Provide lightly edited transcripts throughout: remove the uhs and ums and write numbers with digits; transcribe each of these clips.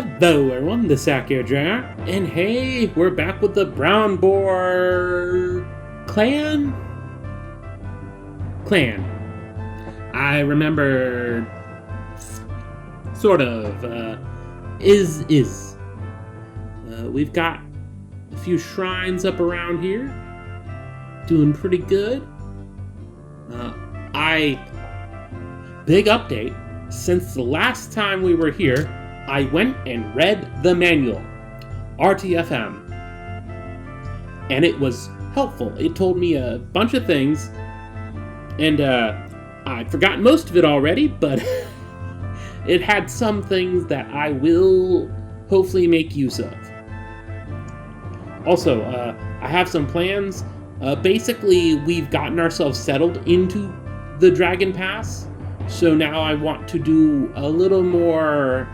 Hello everyone, this is Akio Jr. And hey, we're back with the Brown Boar Clan? I remember sort of, we've got a few shrines up around here. Doing pretty good. Big update. Since the last time we were here, I went and read the manual, RTFM, and it was helpful. It told me a bunch of things, and I'd forgotten most of it already, but it had some things that I will hopefully make use of. Also, I have some plans. Basically, we've gotten ourselves settled into the Dragon Pass, so now I want to do a little more...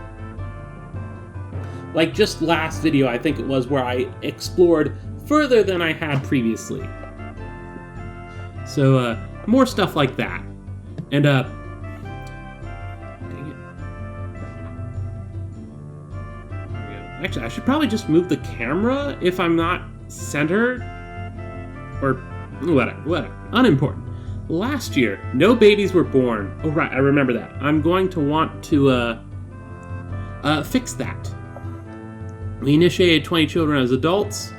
Like just last video, I think it was, where I explored further than I had previously. So, more stuff like that. And, dang it. Actually, I should probably just move the camera if I'm not centered. Or, whatever. Unimportant. Last year, no babies were born. Oh, right, I remember that. I'm going to want to, fix that. We initiated 20 children as adults.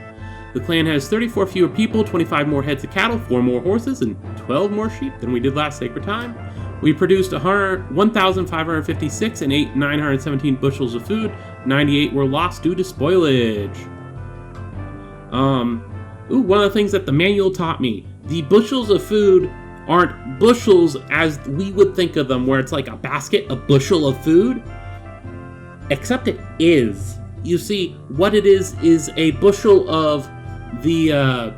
The clan has 34 fewer people, 25 more heads of cattle, 4 more horses, and 12 more sheep than we did last Sacred Time. We produced 1,556 and ate 917 bushels of food. 98 were lost due to spoilage. One of the things that the manual taught me, the bushels of food aren't bushels as we would think of them, where it's like a basket, a bushel of food. Except it is. You see, what it is a bushel of the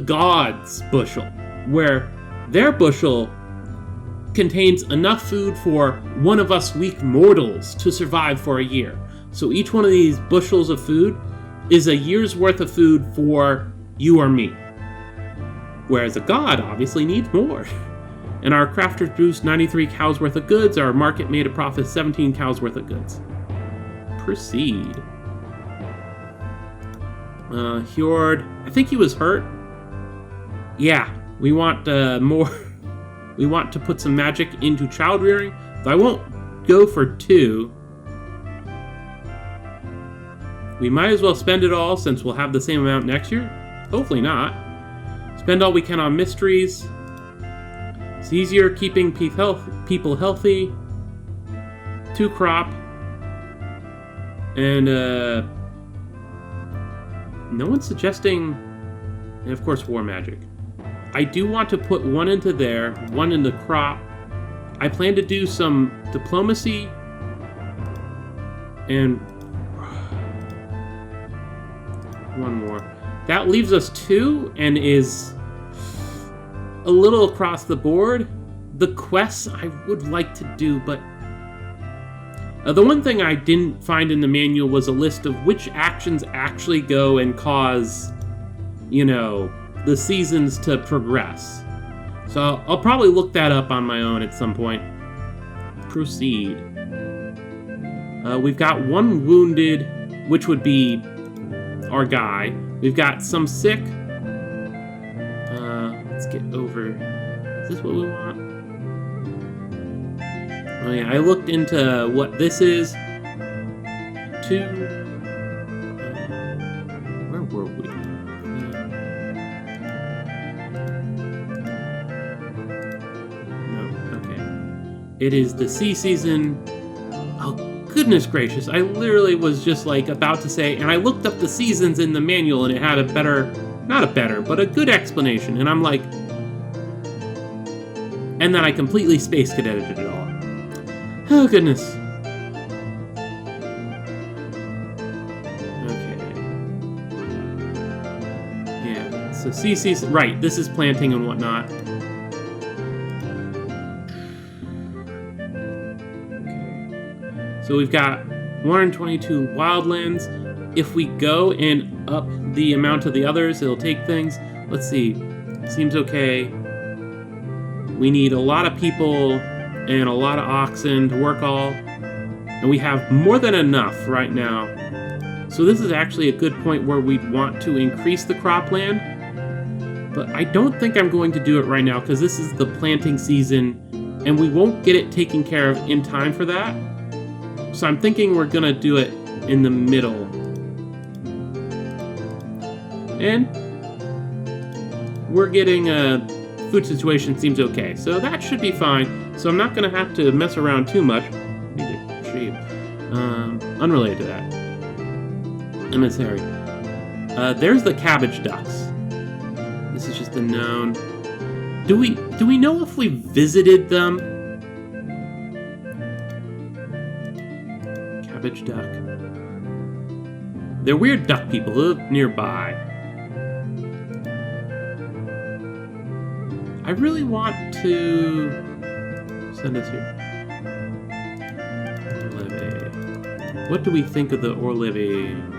gods' bushel, where their bushel contains enough food for one of us weak mortals to survive for a year. So each one of these bushels of food is a year's worth of food for you or me. Whereas a god obviously needs more. And our crafters produced 93 cows worth of goods, our market made a profit of 17 cows worth of goods. Proceed. Hjord, I think he was hurt. Yeah, we want more. We want to put some magic into child rearing, though I won't go for 2. We might as well spend it all since we'll have the same amount next year. Hopefully not. Spend all we can on mysteries. It's easier keeping people healthy. 2 crop. And, no one's suggesting... And, of course, war magic. I do want to put 1 into there, 1 in the crop. I plan to do some diplomacy. And... 1 more. That leaves us 2, and is a little across the board. The quests I would like to do, but... the one thing I didn't find in the manual was a list of which actions actually go and cause, the seasons to progress. So I'll probably look that up on my own at some point. Proceed. We've got 1 wounded, which would be our guy. We've got some sick. Let's get over... Is this what we want? Oh yeah, I looked into what this is. 2... where were we? No, okay. It is the sea season. Oh, goodness gracious. I literally was just about to say, and I looked up the seasons in the manual and it had a better, not a better, but a good explanation. And I'm like, and then I completely space cadeted it all. Oh, goodness. Okay. Yeah, so CC's... Right, this is planting and whatnot. Okay. So we've got 122 wildlands. If we go and up the amount of the others, it'll take things. Let's see. Seems okay. We need a lot of people and a lot of oxen to work all. And we have more than enough right now. So this is actually a good point where we'd want to increase the cropland. But I don't think I'm going to do it right now because this is the planting season and we won't get it taken care of in time for that. So I'm thinking we're going to do it in the middle. And we're getting a food situation seems okay. So that should be fine. So I'm not going to have to mess around too much. I need to shave. Unrelated to that. Emissary. There's the cabbage ducks. This is just a known. Do we know if we visited them? Cabbage duck. They're weird duck people who live nearby. I really want to send us here. Orleve. What do we think of the Orleve?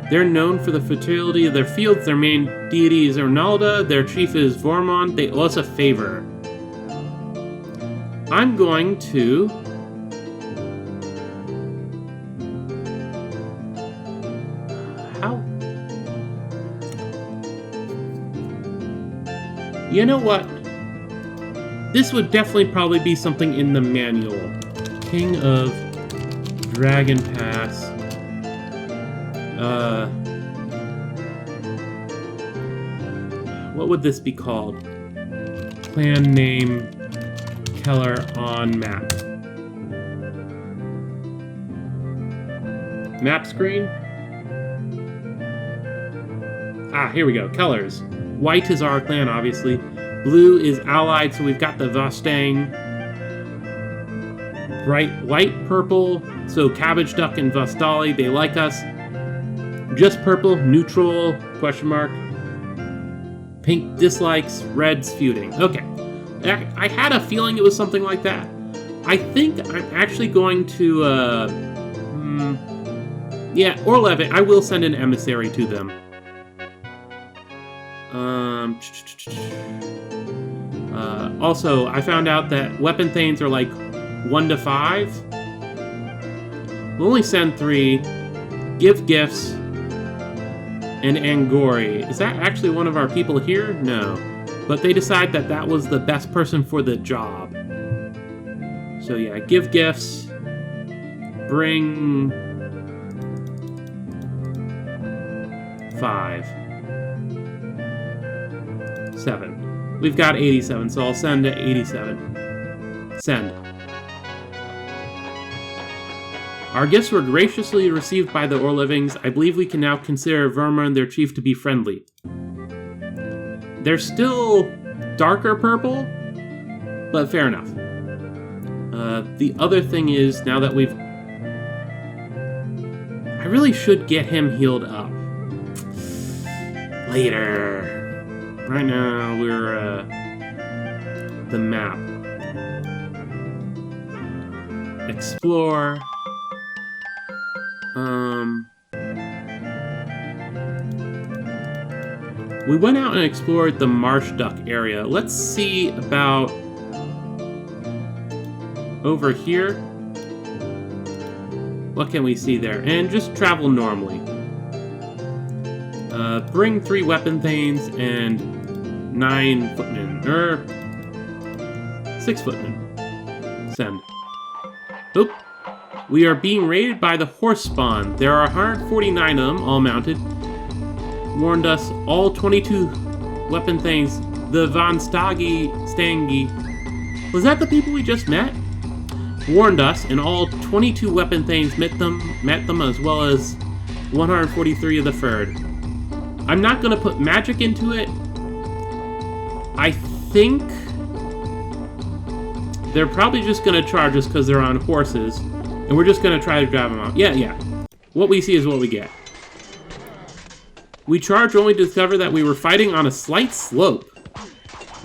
They're known for the fertility of their fields. Their main deity is Arnalda. Their chief is Vormon. They owe us a favor. I'm going to... How? You know what? This would definitely probably be something in the manual. King of Dragon Pass. What would this be called? Clan name Keller on map. Map screen? Ah, here we go. Kellers. White is our clan, obviously. Blue is allied, so we've got the Vastang. Bright light purple, so Cabbage Duck and Vastali, they like us. Just purple, neutral, question mark. Pink dislikes, red's feuding. Okay. I had a feeling it was something like that. I think I'm actually going to, yeah, Orleve, I will send an emissary to them. Also, I found out that weapon thanes are like 1 to 5. We'll only send 3. Give gifts. And Angori. Is that actually one of our people here? No. But they decide that that was the best person for the job. So yeah, give gifts. Bring... 5. 7. We've got 87, so I'll send to 87. Send. Our gifts were graciously received by the Orlevings. I believe we can now consider Vermund, their chief, to be friendly. They're still darker purple, but fair enough. The other thing is, now that we've... I really should get him healed up. Later. Right now, we're, the map. Explore. We went out and explored the marsh duck area. Let's see about over here. What can we see there? And just travel normally. Bring 3 weapon thanes and 9 footmen. 6 footmen. Send. Oop. We are being raided by the horse spawn. There are 149 of them, all mounted. Warned us all 22 weapon things. The Von Stangi. Was that the people we just met? Warned us, and all 22 weapon things met them as well as 143 of the Ferd. I'm not going to put magic into it. I think they're probably just going to charge us because they're on horses. And we're just going to try to drive them out. Yeah. What we see is what we get. We charge only to discover that we were fighting on a slight slope.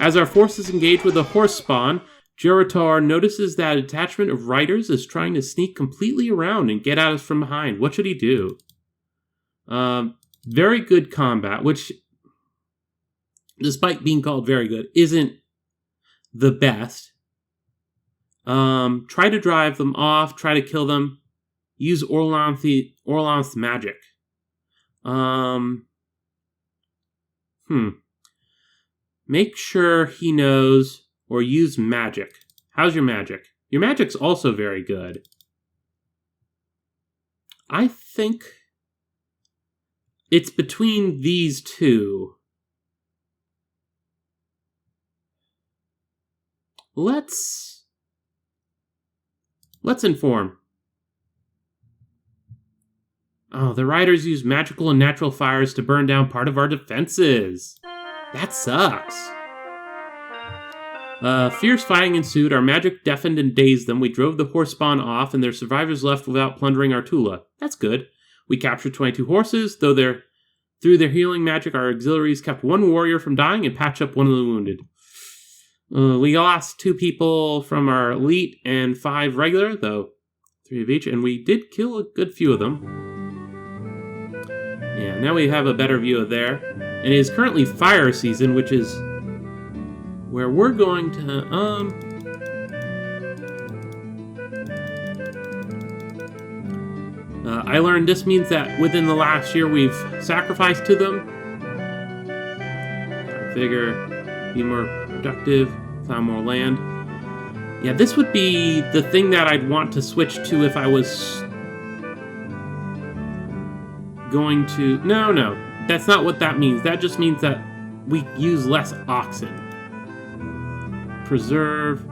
As our forces engage with the horse spawn, Jeritar notices that a detachment of riders is trying to sneak completely around and get at us from behind. What should he do? Very good combat, which, despite being called very good, isn't the best. Try to drive them off. Try to kill them. Use Orlanth's magic. Make sure he knows or use magic. How's your magic? Your magic's also very good. I think it's between these two. Let's inform. Oh, the riders use magical and natural fires to burn down part of our defenses. That sucks. Fierce fighting ensued. Our magic deafened and dazed them. We drove the horse spawn off, and their survivors left without plundering our Tula. That's good. We captured 22 horses, though through their healing magic, our auxiliaries kept one warrior from dying and patched up one of the wounded. We lost 2 people from our elite and 5 regular, though 3 of each, and we did kill a good few of them. Yeah, now we have a better view of there. And it is currently fire season, which is where we're going to, I learned this means that within the last year we've sacrificed to them. Gotta figure, be more productive, plow more land. Yeah, this would be the thing that I'd want to switch to if I was going to... No, that's not what that means. That just means that we use less oxen. Preserve.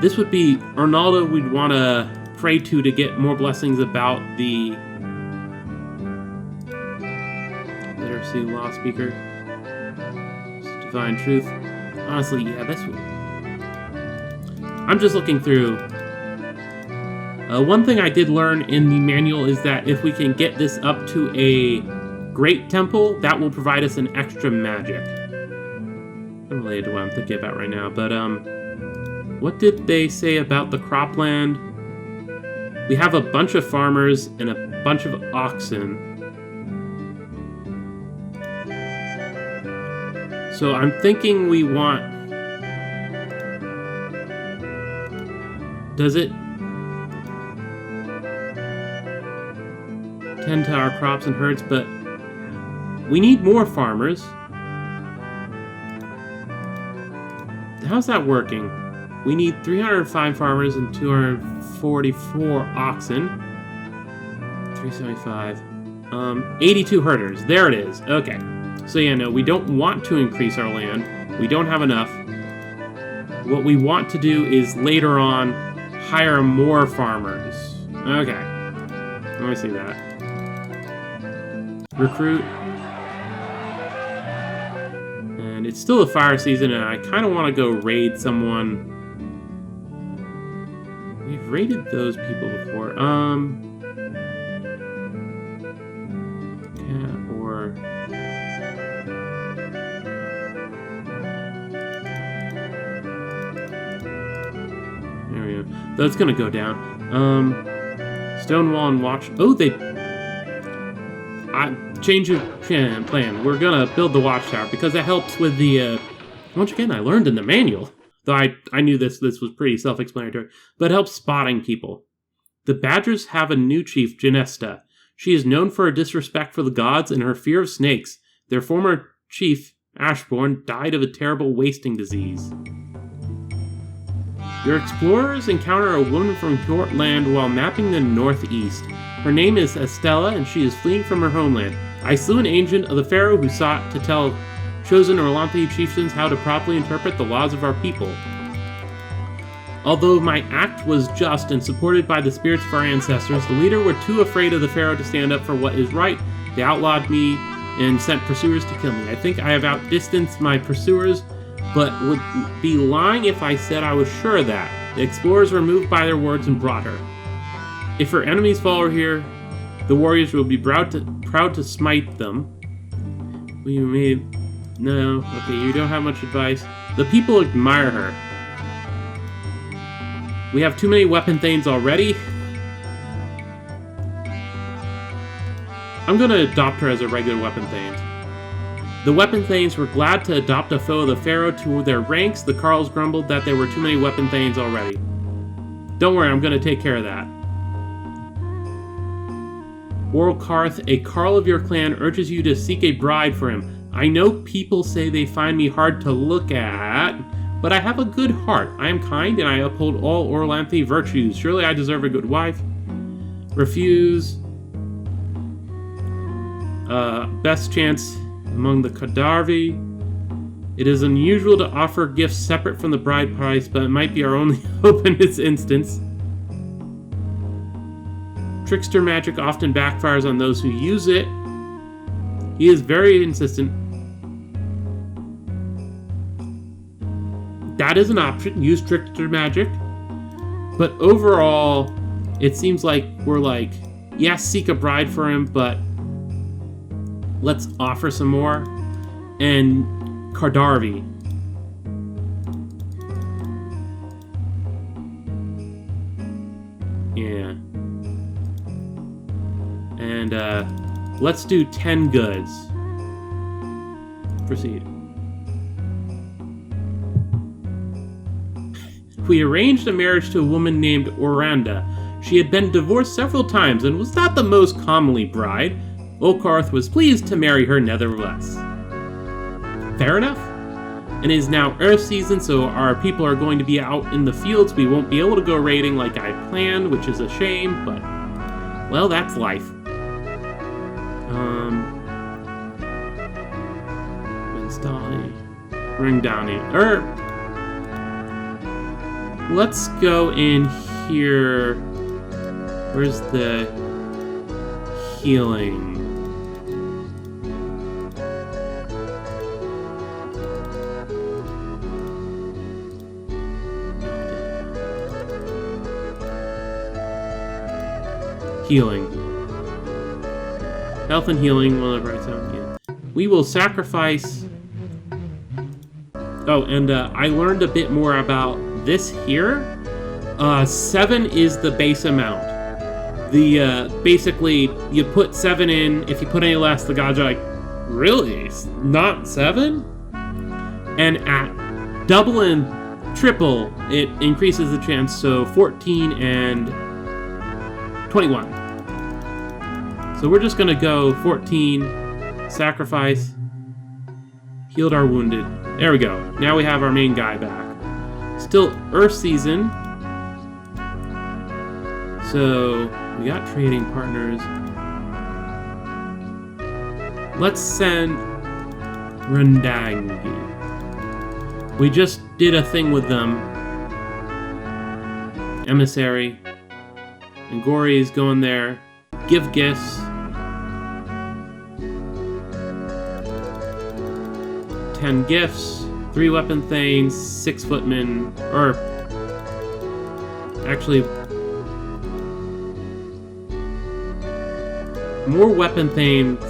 This would be Arnaldo we'd want to pray to get more blessings about the literacy law speaker. Divine truth. Honestly, yeah, this one. I'm just looking through. One thing I did learn in the manual is that if we can get this up to a great temple, that will provide us an extra magic. Unrelated to what I'm thinking about right now, but what did they say about the cropland? We have a bunch of farmers and a bunch of oxen. So I'm thinking we want... Does it tend to our crops and herds? But we need more farmers. How's that working? We need 305 farmers and 244 oxen. 375. 82 herders. There it is. Okay. So yeah, no, we don't want to increase our land. We don't have enough. What we want to do is later on hire more farmers. Okay. Let me see that. Recruit. And it's still a fire season, and I kind of want to go raid someone. We've raided those people before. Or... There we go. That's gonna go down. Stonewall and Watch... Oh, they... Change of plan. We're gonna build the watchtower because that helps with the, once again, I learned in the manual. Though I knew this was pretty self-explanatory, but it helps spotting people. The Badgers have a new chief, Genesta. She is known for her disrespect for the gods and her fear of snakes. Their former chief, Ashbourne, died of a terrible wasting disease. Your explorers encounter a woman from Hjortland while mapping the northeast. Her name is Estella, and she is fleeing from her homeland. I slew an agent of the pharaoh who sought to tell chosen Orlanthe chieftains how to properly interpret the laws of our people. Although my act was just and supported by the spirits of our ancestors, the leader were too afraid of the pharaoh to stand up for what is right. They outlawed me and sent pursuers to kill me. I think I have outdistanced my pursuers, but would be lying if I said I was sure of that. The explorers were moved by their words and brought her. If her enemies follow her here, the warriors will be proud to smite them. We may... No, okay, you don't have much advice. The people admire her. We have too many weapon thanes already. I'm gonna adopt her as a regular weapon thane. The weapon thanes were glad to adopt a foe of the pharaoh to their ranks. The carls grumbled that there were too many weapon thanes already. Don't worry, I'm going to take care of that. Orlkarth, a carl of your clan, urges you to seek a bride for him. I know people say they find me hard to look at, but I have a good heart. I am kind and I uphold all Orlanthe virtues. Surely I deserve a good wife. Refuse. Best chance among the Kadarvi. It is unusual to offer gifts separate from the bride price, but it might be our only hope in this instance. Trickster magic often backfires on those who use it. He is very insistent. That is an option. Use trickster magic. But overall, it seems like we're like, yes, seek a bride for him, but let's offer some more. And Kadarvi. Yeah. And let's do 10 goods. Proceed. We arranged a marriage to a woman named Oranda. She had been divorced several times and was not the most comely bride. Orlkarth was pleased to marry her nevertheless. Fair enough. And it is now Earth season, so our people are going to be out in the fields. We won't be able to go raiding like I planned, which is a shame, but, well, that's life. Ring Downy. Let's go in here. Where's the healing? Healing. Health and healing. Well, right sound. Yeah. We will sacrifice. Oh, and I learned a bit more about this here. 7 is the base amount. The basically you put 7 in. If you put any less, the gods are like, really? Not 7? And at double and triple, it increases the chance. So 14 and 21. So we're just gonna go 14, sacrifice, healed our wounded. There we go. Now we have our main guy back. Still Earth season. So we got trading partners. Let's send Rendangi. We just did a thing with them. Emissary. And Gori is going there. Give gifts. 10 gifts. 3 weapon thanes. 6 footmen. Or actually more weapon thanes,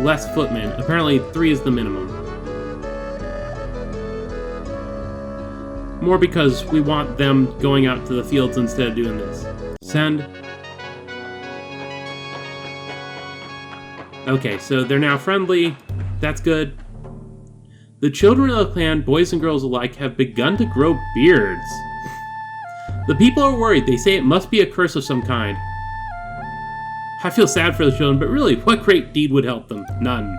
less footmen. Apparently 3 is the minimum. More because we want them going out to the fields instead of doing this. Send. Okay, so they're now friendly. That's good. The children of the clan, boys and girls alike, have begun to grow beards. The people are worried. They say it must be a curse of some kind. I feel sad for the children, but really, what great deed would help them? None.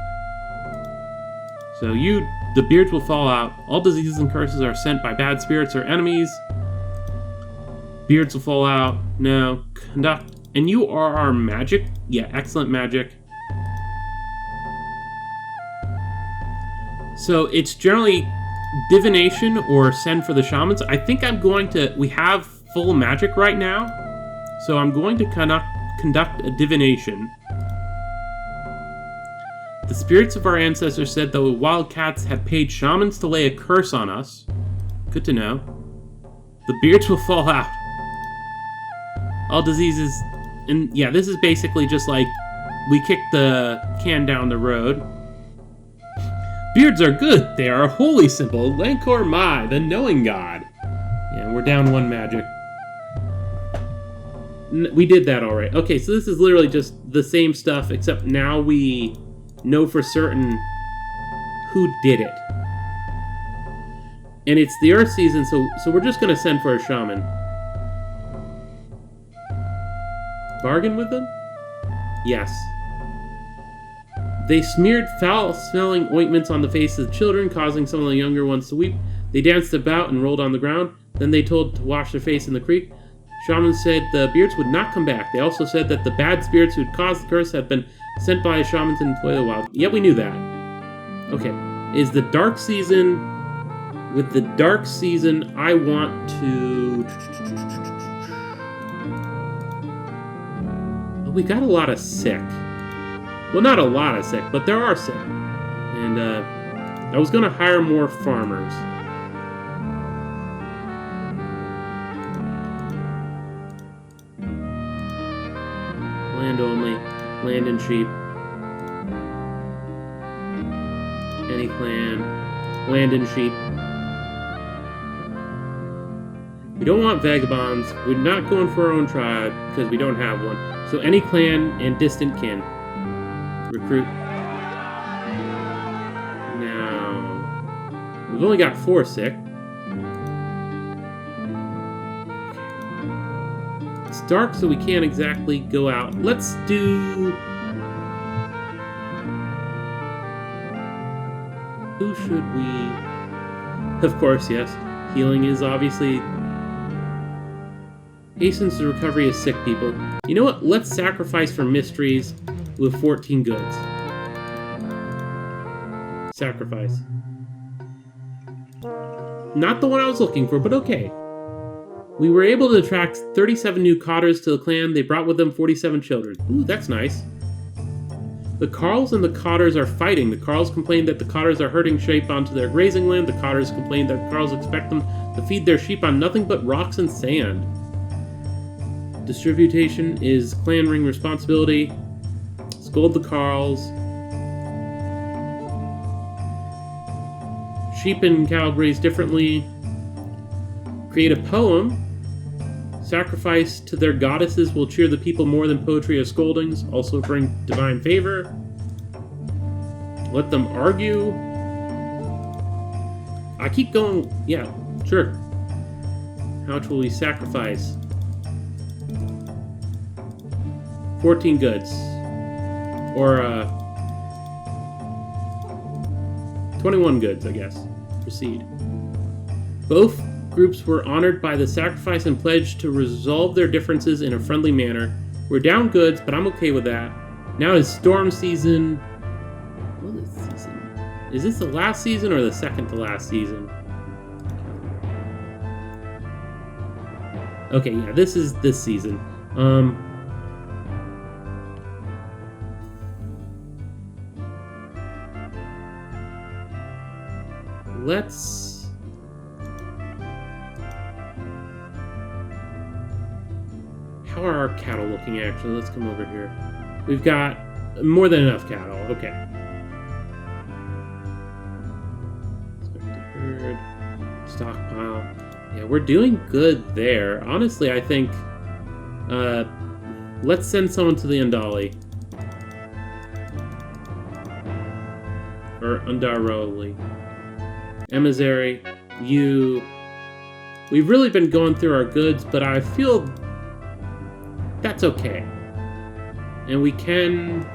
So the beards will fall out. All diseases and curses are sent by bad spirits or enemies. Beards will fall out. No. Conduct. And you are our magic? Yeah, excellent magic. So it's generally divination or send for the shamans. I think I'm going to... We have full magic right now. So I'm going to conduct a divination. The spirits of our ancestors said that the wildcats had paid shamans to lay a curse on us. Good to know. The beards will fall out. All diseases... And yeah, this is basically just like we kick the can down the road. Beards are good. They are a holy symbol. Lankor Mai, the knowing god. Yeah, we're down 1 magic. We did that already. Okay, so this is literally just the same stuff, except now we know for certain who did it. And it's the Earth season, so we're just gonna send for a shaman. Bargain with them? Yes. They smeared foul-smelling ointments on the faces of children, causing some of the younger ones to weep. They danced about and rolled on the ground. Then they told to wash their face in the creek. Shamans said the spirits would not come back. They also said that the bad spirits who'd caused the curse had been sent by shamans and employ the wild. Yeah, we knew that. Okay. Is the dark season... With the dark season, I want to... We got a lot of sick. Well, not a lot of sick, but there are sick. And I was going to hire more farmers. Land only. Land and sheep. Any clan. Land and sheep. We don't want vagabonds. We're not going for our own tribe because we don't have one. So any clan and distant kin. Recruit. Now, we've only got 4 sick. It's dark, so we can't exactly go out. Let's do... Who should we... Of course, yes. Healing is obviously... Hastens the recovery of sick people. You know what? Let's sacrifice for mysteries with 14 goods. Sacrifice. Not the one I was looking for, but okay. We were able to attract 37 new cotters to the clan. They brought with them 47 children. Ooh, that's nice. The Carls and the cotters are fighting. The Carls complain that the cotters are herding sheep onto their grazing land. The cotters complain that the Carls expect them to feed their sheep on nothing but rocks and sand. Distribution is clan ring responsibility. Scold the Carls. Sheep and cattle graze differently. Create a poem. Sacrifice to their goddesses will cheer the people more than poetry or scoldings. Also bring divine favor. Let them argue. I keep going. Yeah, sure. How much will we sacrifice? 14 goods. Or, 21 goods, I guess. Proceed. Both groups were honored by the sacrifice and pledged to resolve their differences in a friendly manner. We're down goods, but I'm okay with that. Now is storm season. What is season? Is this the last season or the second to last season? Okay, yeah, this is this season. Let's... How are our cattle looking, actually? Let's come over here. We've got more than enough cattle. Okay. Herd. Stockpile. Yeah, we're doing good there. Honestly, I think... let's send someone to the Undali. Or Undaroli. Emissary, you... We've really been going through our goods, but I feel that's okay. And we can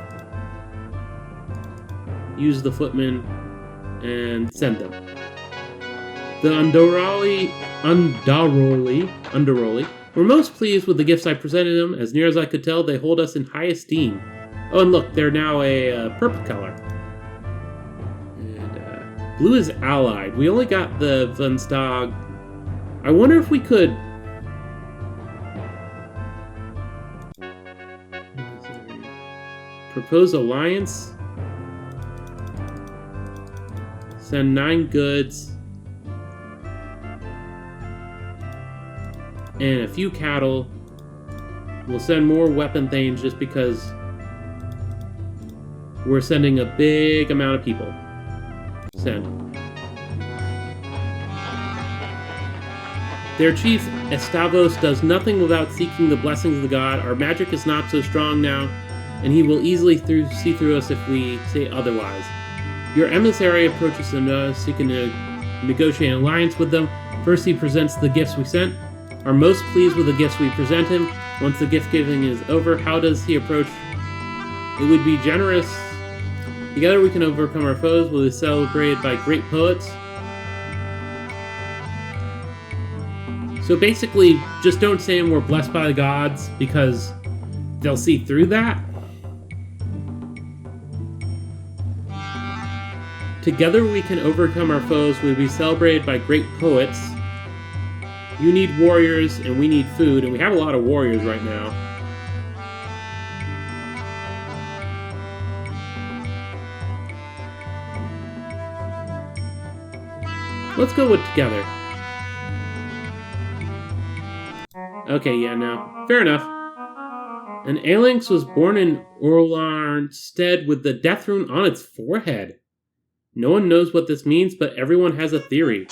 use the footmen and send them. The Undaroli were most pleased with the gifts I presented them. As near as I could tell, they hold us in high esteem. Oh, and look, they're now a purple color. Blue is allied. We only got the Venstag. I wonder if we could... Propose alliance. Send 9 goods. And a few cattle. We'll send more weapon things just because we're sending a big amount of people. Send. Their chief, Estavos, does nothing without seeking the blessings of the god. Our magic is not so strong now, and he will easily see through us if we say otherwise. Your emissary approaches them, seeking to negotiate an alliance with them. First, he presents the gifts we sent. Are most pleased with the gifts we present him. Once the gift giving is over, how does he approach? It would be generous. Together we can overcome our foes. Will be celebrated by great poets. So basically, just don't say we're blessed by the gods, because they'll see through that. Together we can overcome our foes. We'll be celebrated by great poets. You need warriors, and we need food, and we have a lot of warriors right now. Let's go with together. Okay, yeah, no. Fair enough. An Alinx was born in Orlarnstead with the death rune on its forehead. No one knows what this means, but everyone has a theory.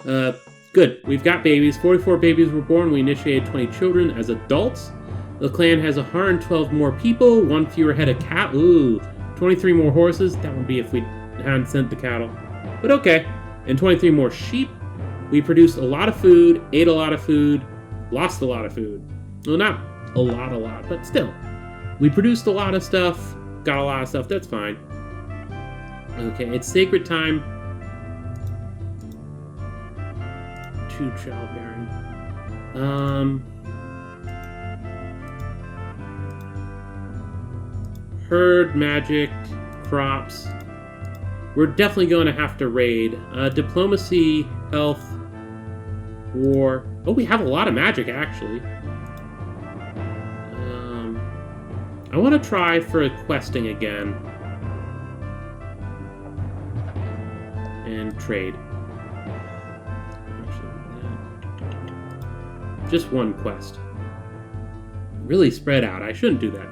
Okay. Good. We've got babies. 44 babies were born. We initiated 20 children as adults. The clan has 112 more people, 1 fewer head of cat. Ooh. 23 more horses. That would be if we hadn't sent the cattle. But okay. And 23 more sheep. We produced a lot of food, ate a lot of food, lost a lot of food. Well, not a lot, but still. We produced a lot of stuff, got a lot of stuff. That's fine. Okay, it's sacred time. 2 childbearing. Herd, magic, crops. We're definitely going to have to raid. Diplomacy, health, war. Oh, we have a lot of magic, actually. I want to try for questing again. And trade. Just 1 quest. Really spread out. I shouldn't do that.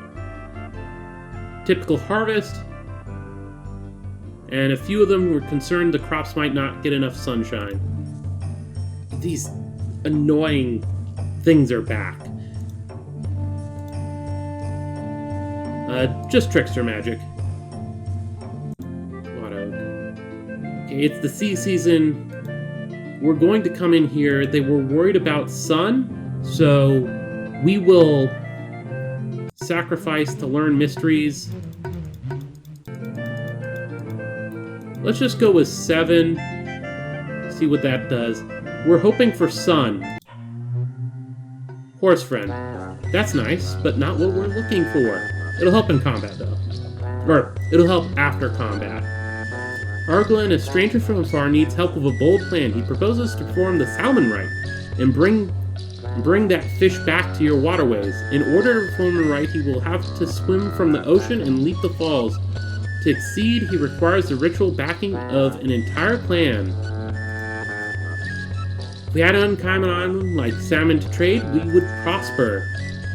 Typical harvest. And a few of them were concerned the crops might not get enough sunshine. These annoying things are back. Just trickster magic. What oak. Okay, it's the sea season. We're going to come in here. They were worried about sun, so we will sacrifice to learn mysteries. Let's just go with 7. See what that does. We're hoping for sun. Horse friend. That's nice, but not what we're looking for. It'll help in combat, though. Or, it'll help after combat. Arglen, a stranger from afar, needs help with a bold plan. He proposes to perform the salmon rite and bring that fish back to your waterways. In order to perform the rite, he will have to swim from the ocean and leap the falls. To exceed, he requires the ritual backing of an entire clan. If we had an uncommon island like salmon to trade, we would prosper.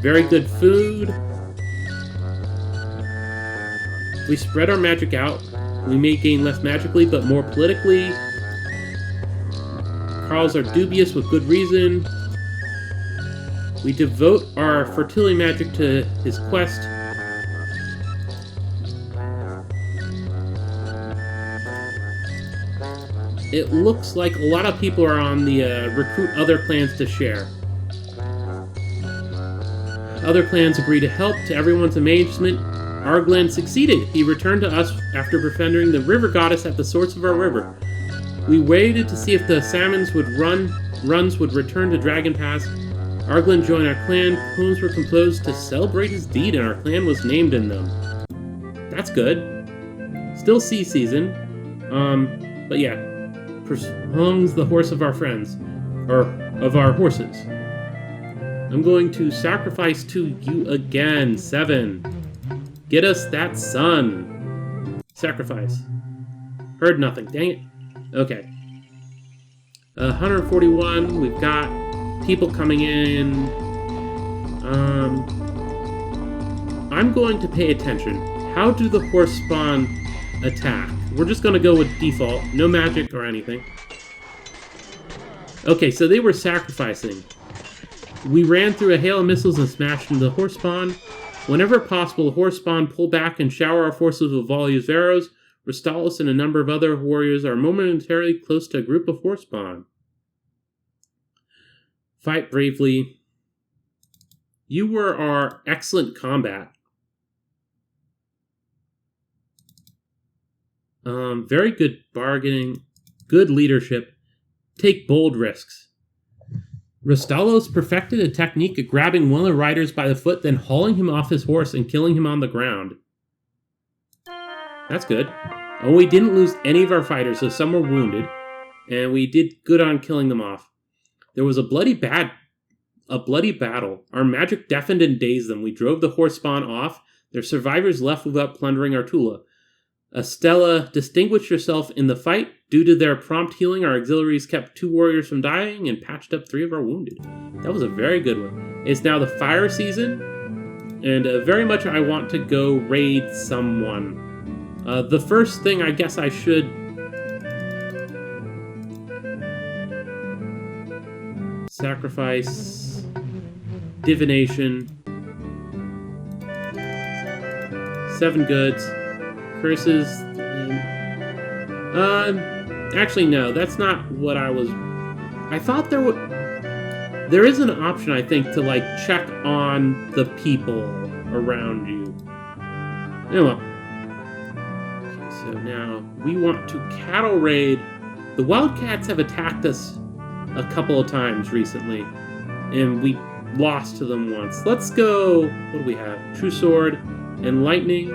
Very good food. If we spread our magic out, we may gain less magically, but more politically. Carls are dubious with good reason. We devote our fertility magic to his quest. It looks like a lot of people are on the recruit other clans to share. Other clans agree to help. To everyone's amazement, Arglen succeeded. He returned to us after befriending the river goddess at the source of our river. We waited to see if the salmons runs would return to Dragon Pass. Arglen joined our clan. Poems were composed to celebrate his deed, and our clan was named in them. That's good. Still sea season. But yeah. Prolongs the horse of our friends. Or, of our horses. I'm going to sacrifice to you again. 7. Get us that sun. Sacrifice. Heard nothing. Dang it. Okay. 141. We've got people coming in. I'm going to pay attention. How do the horse spawn attack? We're just going to go with default. No magic or anything. Okay, so they were sacrificing. We ran through a hail of missiles and smashed into the horse spawn. Whenever possible, horse spawn pull back and shower our forces with volleys of arrows. Ristalis and a number of other warriors are momentarily close to a group of horse spawn. Fight bravely. You were our excellent combat. Very good bargaining. Good leadership. Take bold risks. Ristalos perfected a technique of grabbing one of the riders by the foot, then hauling him off his horse and killing him on the ground. That's good. Oh, we didn't lose any of our fighters, so some were wounded, and we did good on killing them off. There was a bloody battle. Our magic deafened and dazed them. We drove the horse spawn off. Their survivors left without plundering Artula. Estella distinguished herself in the fight. Due to their prompt healing, our auxiliaries kept 2 warriors from dying and patched up 3 of our wounded. That was a very good one. It's now the fire season, and very much I want to go raid someone. The first thing I guess I should... Sacrifice... Divination... 7 goods... Curses... Actually no, that's not what I was... I thought there would... There is an option, I think, to, like, check on the people around you. Anyway. So now, we want to cattle raid. The Wildcats have attacked us a couple of times recently, and we lost to them once. Let's go... What do we have? True Sword and Lightning.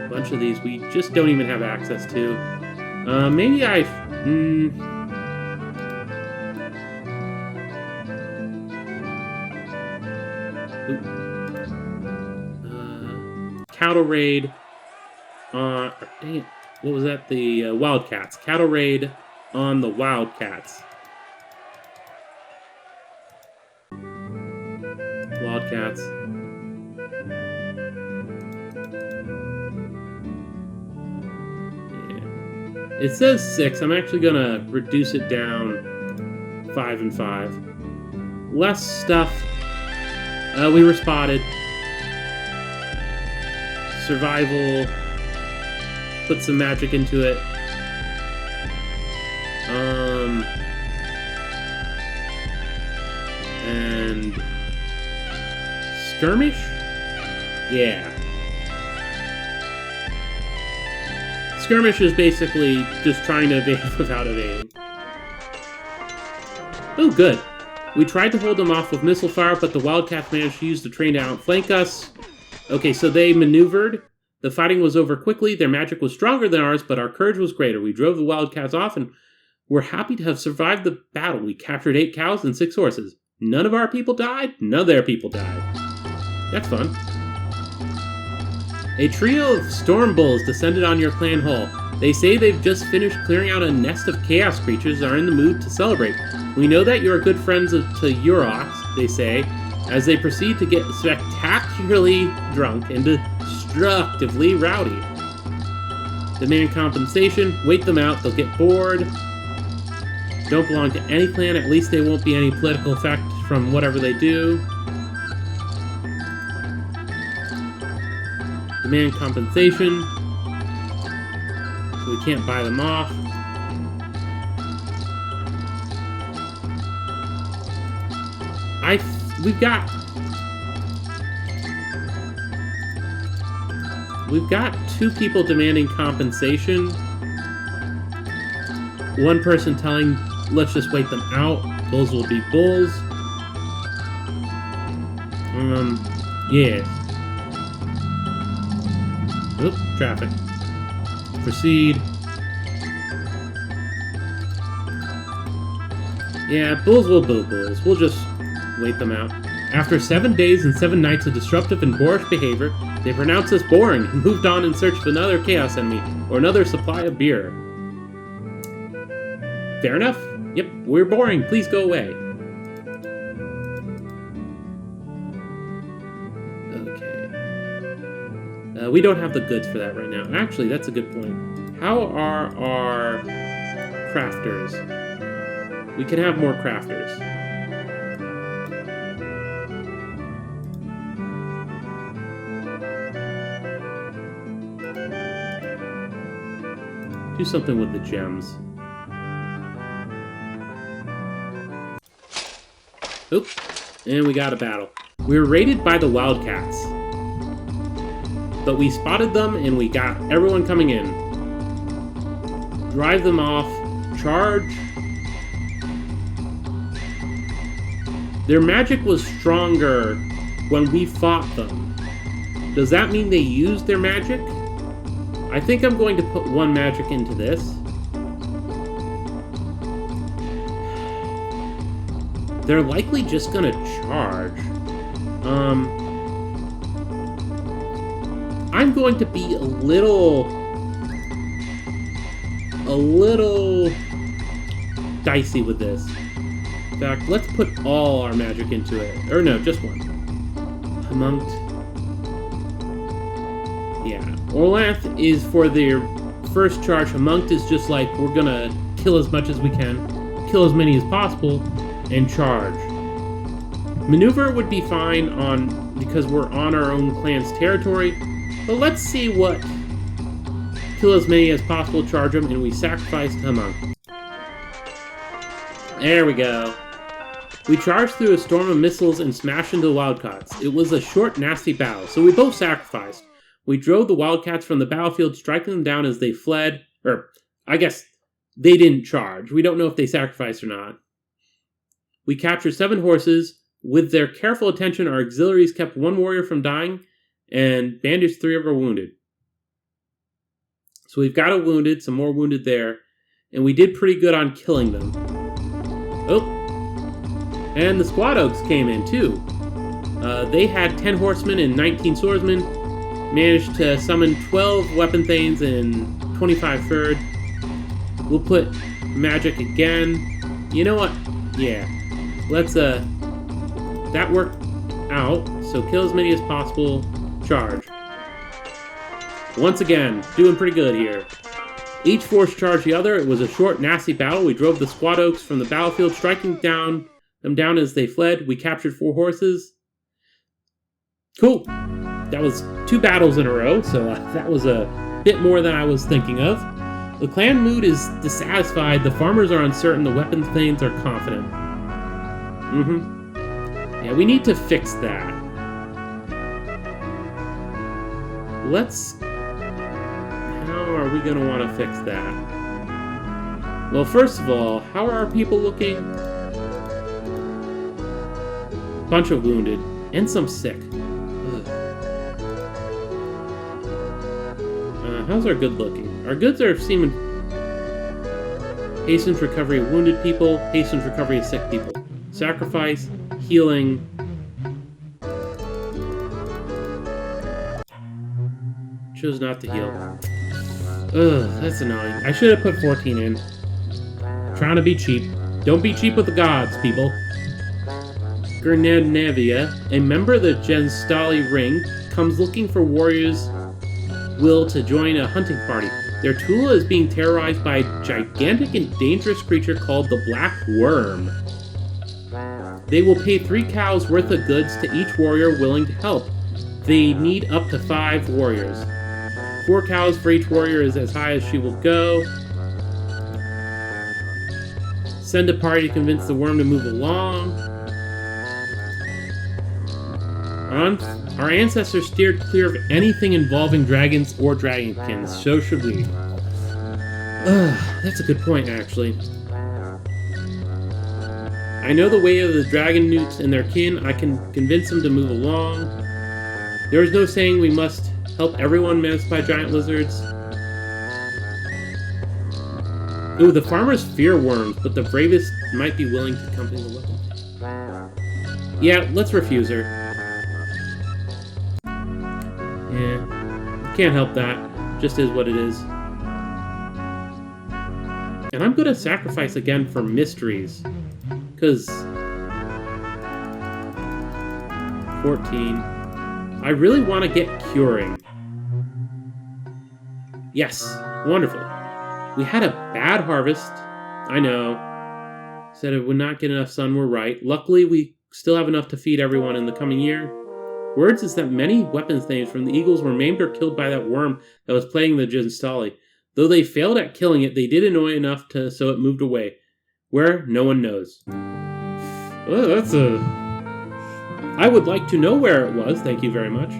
A bunch of these we just don't even have access to. Maybe I... Cattle raid on... dang it. What was that? The Wildcats. Cattle raid on the Wildcats. Wildcats. Yeah. It says 6. I'm actually going to reduce it down 5 and 5. Less stuff. We were spotted. Survival. Put some magic into it. And skirmish? Yeah. Skirmish is basically just trying to evade without evading. Oh, good. We tried to hold them off with missile fire, but the Wildcats managed to use the train to outflank us. Okay, so they maneuvered. The fighting was over quickly. Their magic was stronger than ours, but our courage was greater. We drove the Wildcats off, and we're happy to have survived the battle. We captured 8 cows and 6 horses. None of our people died. None of their people died. That's fun. A trio of storm bulls descended on your clan hall. They say they've just finished clearing out a nest of chaos creatures and are in the mood to celebrate. We know that you're good friends to Urox, they say, as they proceed to get spectacularly drunk and destructively rowdy. Demand compensation, wait them out, they'll get bored. Don't belong to any clan, at least there won't be any political effect from whatever they do. Demand compensation, so we can't buy them off. We've got 2 people demanding compensation. One person telling, let's just wait them out. Bulls will be bulls. Yeah. Oop, traffic. Proceed. Yeah, bulls will be bulls. We'll just wait them out. After 7 days and 7 nights of disruptive and boorish behavior, they pronounced us boring and moved on in search of another chaos enemy or another supply of beer. Fair enough. Yep, we're boring. Please go away. Okay. We don't have the goods for that right now. Actually, that's a good point. How are our crafters? We can have more crafters. Do something with the gems. Oop. And we got a battle. We were raided by the Wildcats. But we spotted them and we got everyone coming in. Drive them off. Charge. Their magic was stronger when we fought them. Does that mean they used their magic? I think I'm going to put one magic into this. They're likely just gonna charge. I'm going to be a little dicey with this. In fact, let's put all our magic into it. Or no, just one. Homunct. Yeah. Orlanth is for their first charge. Homunct is just like, we're gonna kill as much as we can, kill as many as possible, and charge. Maneuver would be fine because we're on our own clan's territory, but let's see what kill as many as possible, charge them, and we sacrifice Homunct. There we go. We charged through a storm of missiles and smashed into the Wildcats. It was a short, nasty battle, so we both sacrificed. We drove the Wildcats from the battlefield, striking them down as they fled. Or, I guess, they didn't charge. We don't know if they sacrificed or not. We captured 7 horses. With their careful attention, our auxiliaries kept 1 warrior from dying and bandaged 3 of our wounded. So we've got a wounded, some more wounded there, and we did pretty good on killing them. Oh, and the Squad Oaks came in too. They had 10 horsemen and 19 swordsmen, managed to summon 12 weapon thanes and 25 third. We'll put magic again. You know what? Yeah, let's that worked out. So kill as many as possible. Charge. Once again, doing pretty good here. Each force charged the other. It was a short, nasty battle. We drove the Squad Oaks from the battlefield, striking them down as they fled. We captured 4 horses. Cool. That was 2 battles in a row, so that was a bit more than I was thinking of. The clan mood is dissatisfied. The farmers are uncertain. The weapon thanes are confident. Yeah, we need to fix that. How are we going to want to fix that? Well, first of all, how are our people looking? Bunch of wounded, and some sick. How's our good looking? Our goods are seeming... Hastens recovery of wounded people, hastens recovery of sick people. Sacrifice, healing... Chose not to heal. Ugh, that's annoying. I should have put 14 in. Trying to be cheap. Don't be cheap with the gods, people. Gernevia, a member of the Genstali Ring, comes looking for warriors will to join a hunting party. Their Tula is being terrorized by a gigantic and dangerous creature called the Black Worm. They will pay 3 cows worth of goods to each warrior willing to help. They need up to 5 warriors. 4 cows for each warrior is as high as she will go. Send a party to convince the worm to move along. Our ancestors steered clear of anything involving dragons or dragonkins, so should we. That's a good point, actually. I know the way of the dragon newts and their kin. I can convince them to move along. There is no saying we must help everyone menaced by giant lizards. Ooh, the farmers fear worms, but the bravest might be willing to accompany the weapon. Yeah, let's refuse her. Yeah, can't help that. Just is what it is. And I'm gonna sacrifice again for mysteries. Because 14. I really want to get curing. Yes, wonderful. We had a bad harvest. I know. Said it would not get enough sun, we're right. Luckily, we still have enough to feed everyone in the coming year. Words is that many weapons thanes from the Eagles were maimed or killed by that worm that was plaguing the Genstali. Though they failed at killing it, they did annoy enough so it moved away. Where? No one knows. Well, that's a... I would like to know where it was, thank you very much.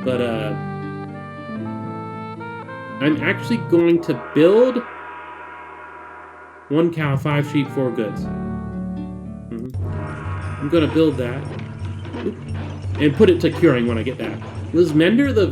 But, I'm actually going to build 1 cow, 5 sheep, 4 goods. I'm going to build that. And put it to curing when I get back. Lismender the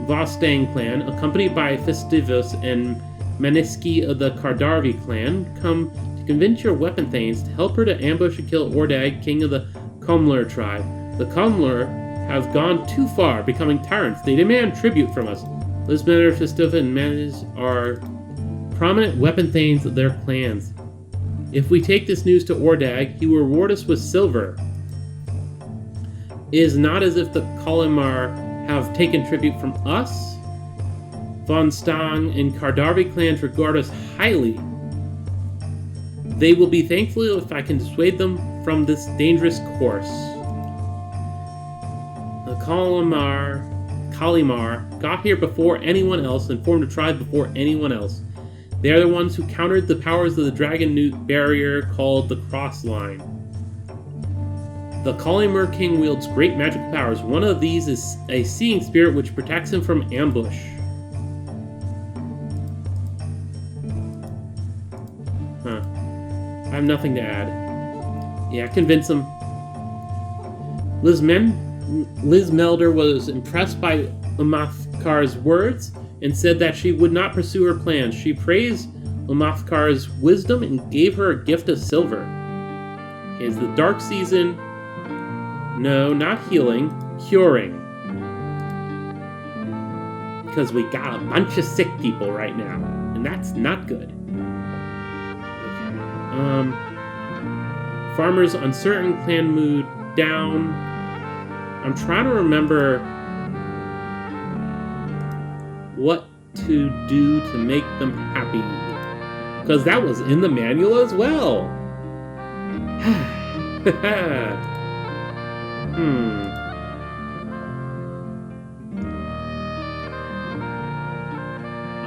Vostang clan, accompanied by Festivus and Maniski of the Kardarvi clan, come to convince your weapon thanes to help her to ambush and kill Ordag, king of the Komler tribe. The Komler have gone too far, becoming tyrants. They demand tribute from us. Lismender, Festivus, and Manis are prominent weapon thanes of their clans. If we take this news to Ordag, he will reward us with silver. It is not as if the Kalimar have taken tribute from us. Von Stang and Kardarvi clans regard us highly. They will be thankful if I can dissuade them from this dangerous course. The Kalimar got here before anyone else and formed a tribe before anyone else. They are the ones who countered the powers of the Dragon Newt barrier called the Cross Line. The Kalimur King wields great magical powers. One of these is a seeing spirit which protects him from ambush. Huh. I have nothing to add. Yeah, convince him. Liz Melder was impressed by Umathkar's words and said that she would not pursue her plans. She praised Umathkar's wisdom and gave her a gift of silver. Is the dark season... No, not healing, curing. Because we got a bunch of sick people right now, and that's not good. Okay. Farmers uncertain, clan mood down. I'm trying to remember what to do to make them happy. Because that was in the manual as well.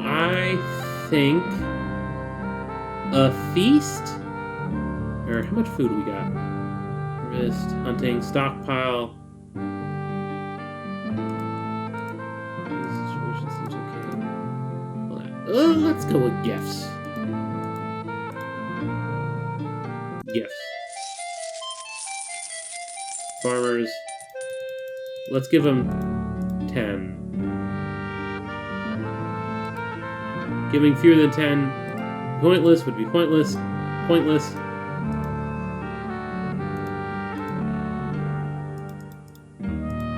I think a feast? Or how much food we got? Harvest, hunting, stockpile. This situation seems okay. Let's go with gifts. Gifts. Farmers. Let's give them 10. Giving fewer than 10 pointless would be pointless. Pointless.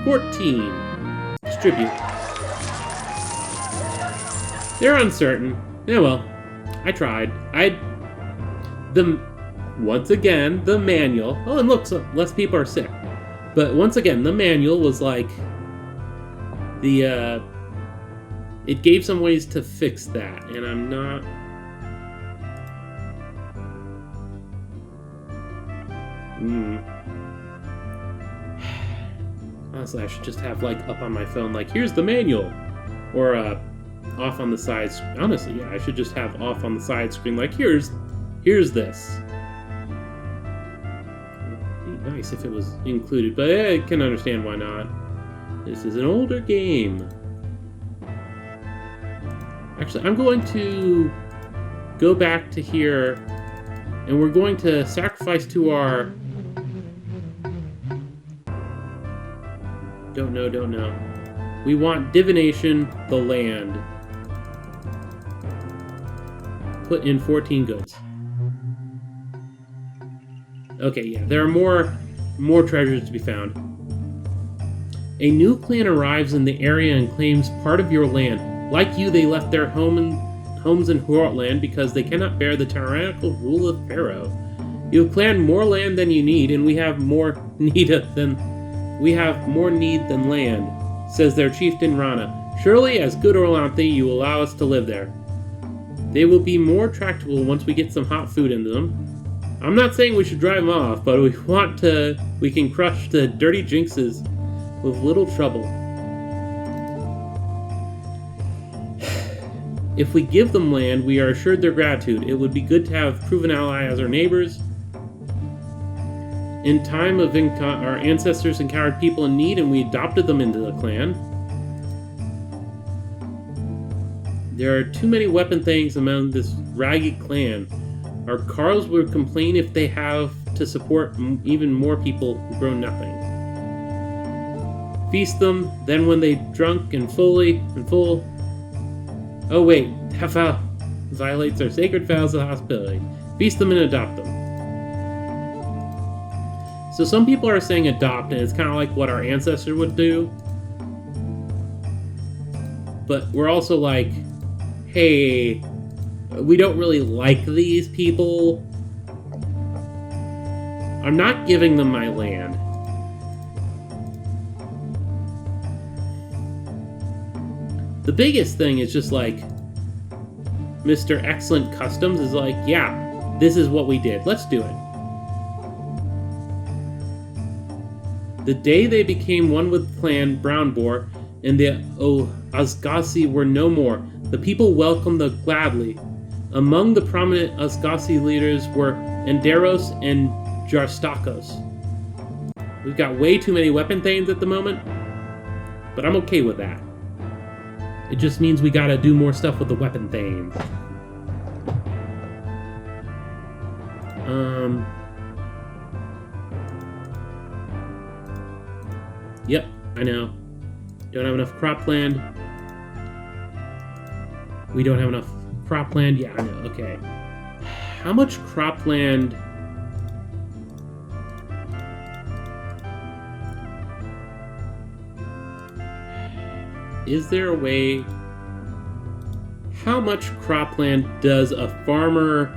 $14. Distribute. They're uncertain. Yeah, well, I tried. Once again, the manual. Oh, and look, so less people are sick. But once again, the manual was like it gave some ways to fix that, and I'm not. Honestly, I should just have like up on my phone, like here's the manual, or off on the side. Honestly, yeah, I should just have off on the side screen, like here's this. Nice if it was included, but I can understand why not. This is an older game. Actually, I'm going to go back to here, and we're going to sacrifice to our... Don't know. We want divination, the land. Put in 14 goods. Okay, yeah, there are more treasures to be found. A new clan arrives in the area and claims part of your land. Like you, they left their homes in Hortland because they cannot bear the tyrannical rule of Pharaoh. You have claimed more land than you need, and we have more need than land, says their chieftain Rana. Surely, as good Orlanthe, you will allow us to live there. They will be more tractable once we get some hot food into them. I'm not saying we should drive them off, but we can crush the dirty jinxes with little trouble. If we give them land, we are assured their gratitude. It would be good to have proven ally as our neighbors. In time of our ancestors encountered people in need, and we adopted them into the clan. There are too many weapon things among this ragged clan. Our Carls would complain if they have to support even more people who grow nothing. Feast them, then when they drunk and full. Oh wait, that vow violates our sacred vows of hospitality. Feast them and adopt them. So some people are saying adopt, and it's kind of like what our ancestor would do. But we're also like, hey, we don't really like these people. I'm not giving them my land. The biggest thing is just like, Mr. Excellent Customs is like, yeah, this is what we did. Let's do it. The day they became one with Clan Brown Boar and the Osgasi were no more, the people welcomed them gladly. Among the prominent Osgasi leaders were Enderos and Jarstakos. We've got way too many weapon thanes at the moment, but I'm okay with that. It just means we gotta do more stuff with the weapon thanes. Yep, I know. Don't have enough cropland. We don't have enough cropland. Yeah, I know. Okay. How much cropland? Is there a way? How much cropland does a farmer?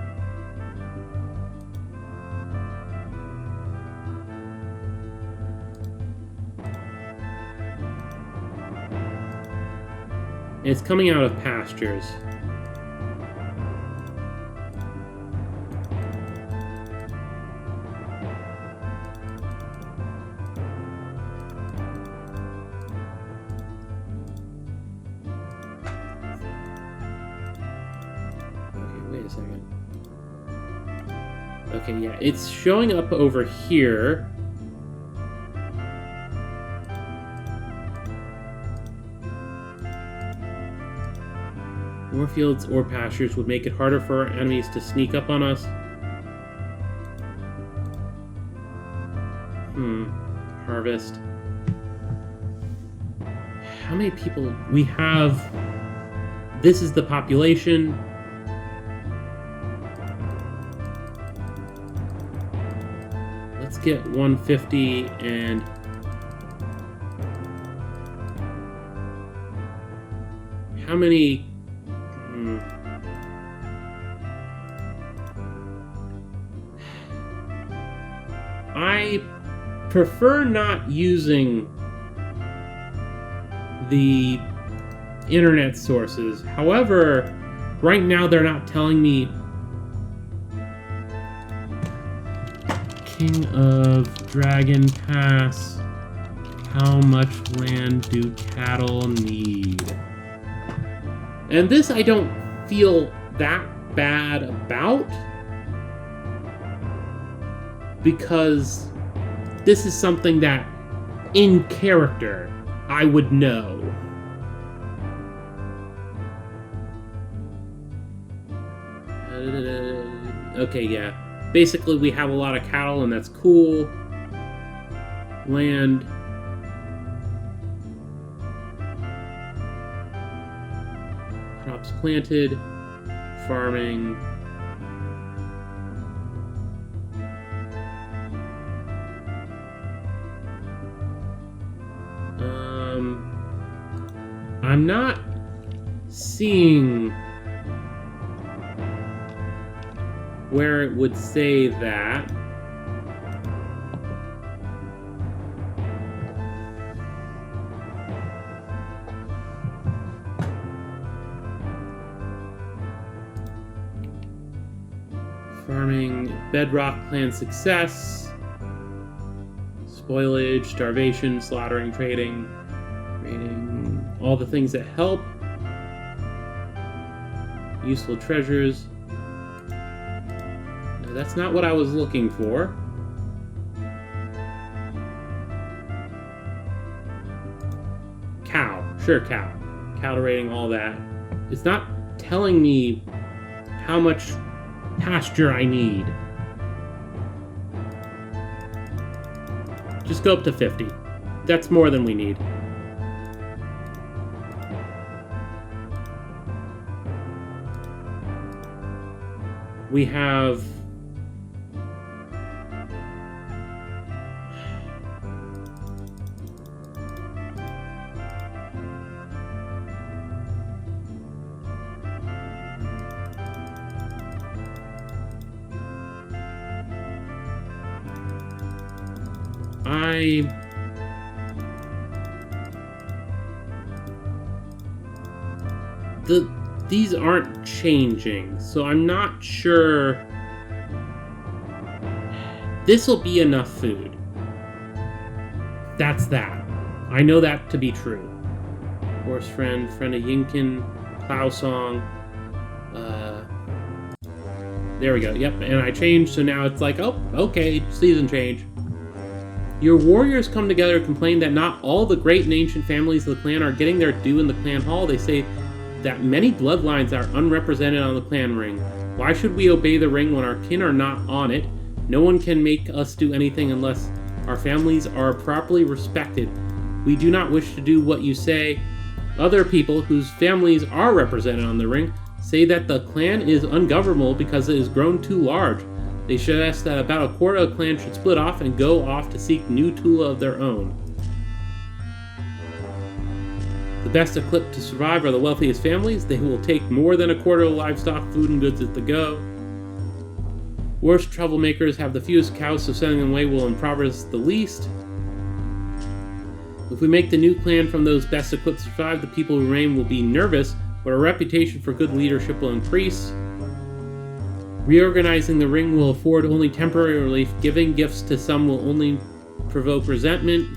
It's coming out of pastures. Wait a second. Okay, yeah, it's showing up over here. More fields or pastures would make it harder for our enemies to sneak up on us. Harvest. How many people we have? This is the population. Let's get 150 and how many? I prefer not using the internet sources. However, right now they're not telling me. King of Dragon Pass. How much land do cattle need? And this I don't feel that bad about, because this is something that, in character, I would know. Okay, yeah. Basically, we have a lot of cattle, and that's cool. Land. Crops planted. Farming. I'm not seeing where it would say that. Farming, bedrock clan success, spoilage, starvation, slaughtering, trading, all the things that help. Useful treasures. No, that's not what I was looking for. Cow. Sure, cow. Cattle rating, all that. It's not telling me how much pasture I need. Just go up to 50. That's more than we need. We have... These aren't changing, so I'm not sure. This'll be enough food. That's that. I know that to be true. Horse friend, friend of Yinkin, plow song. There we go. Yep, and I changed, so now it's like, oh, okay, season change. Your warriors come together to complain that not all the great and ancient families of the clan are getting their due in the clan hall. They say that many bloodlines are unrepresented on the clan ring. Why should we obey the ring when our kin are not on it? No one can make us do anything unless our families are properly respected. We do not wish to do what you say. Other people whose families are represented on the ring say that the clan is ungovernable because it has grown too large. They suggest that about a quarter of the clan should split off and go off to seek new Tula of their own. The best equipped to survive are the wealthiest families. They will take more than a quarter of livestock, food, and goods at the go. Worst troublemakers have the fewest cows, so sending them away will impoverish the least. If we make the new clan from those best equipped to survive, the people who remain will be nervous, but our reputation for good leadership will increase. Reorganizing the ring will afford only temporary relief. Giving gifts to some will only provoke resentment.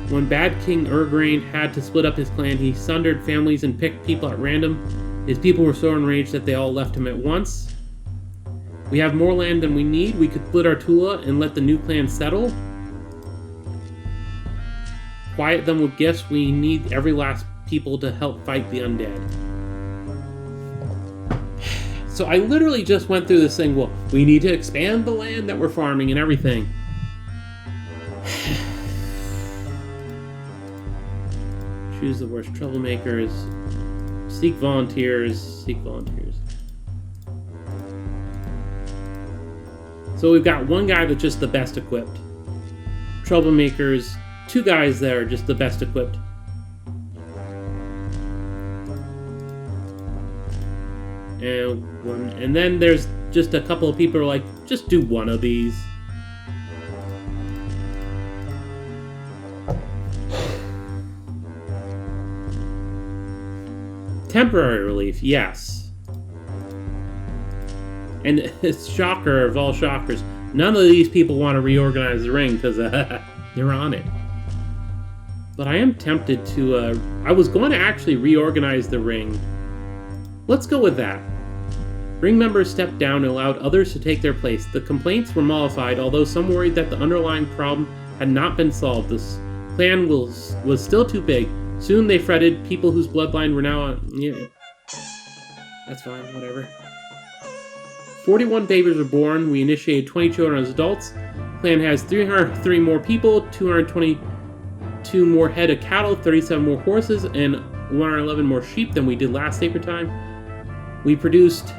When Bad King Urgrain had to split up his clan, he sundered families and picked people at random. His people were so enraged that they all left him at once. We have more land than we need. We could split our Tula and let the new clan settle. Quiet them with gifts. We need every last people to help fight the undead. So I literally just went through this thing, well, we need to expand the land that we're farming and everything. Choose the worst troublemakers. Seek volunteers. Seek volunteers. So we've got one guy that's just the best equipped. Troublemakers. Two guys that are just the best equipped. And then there's just a couple of people who are like, just do one of these. Temporary relief, yes. And it's shocker of all shockers. None of these people want to reorganize the ring because they're on it. But I am tempted to, I was going to actually reorganize the ring. Let's go with that. Ring members stepped down and allowed others to take their place. The complaints were mollified, although some worried that the underlying problem had not been solved. This clan was still too big. Soon they fretted, people whose bloodline were now on... Yeah, that's fine, whatever. 41 babies were born. We initiated 20 children as adults. The clan has 303 more people, 222 more head of cattle, 37 more horses, and 111 more sheep than we did last Sacred Time. We produced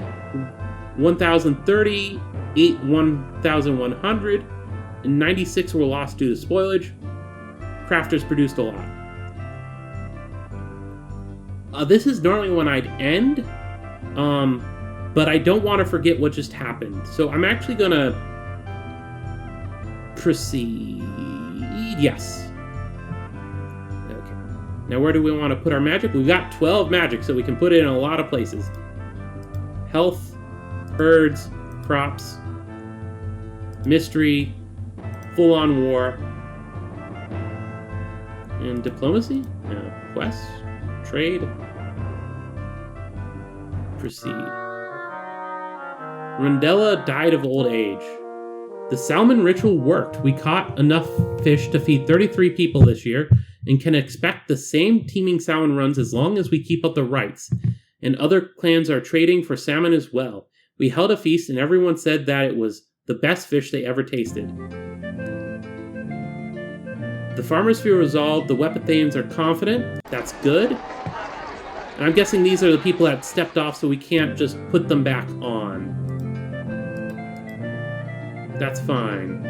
1,030, 1,100, and 96 were lost due to spoilage. Crafters produced a lot. This is normally when I'd end, but I don't want to forget what just happened. So I'm actually going to proceed. Yes. Okay. Now where do we want to put our magic? We've got 12 magic, so we can put it in a lot of places. Health, herds, crops, mystery, full-on war, and diplomacy? Quests, trade. proceed. Rondella died of old age. The salmon ritual worked. We caught enough fish to feed 33 people this year and can expect the same teeming salmon runs as long as we keep up the rights. And other clans are trading for salmon as well. We held a feast and everyone said that it was the best fish they ever tasted. The farmers feel resolved. The Wepathaeans are confident. That's good. And I'm guessing these are the people that stepped off, so we can't just put them back on. That's fine.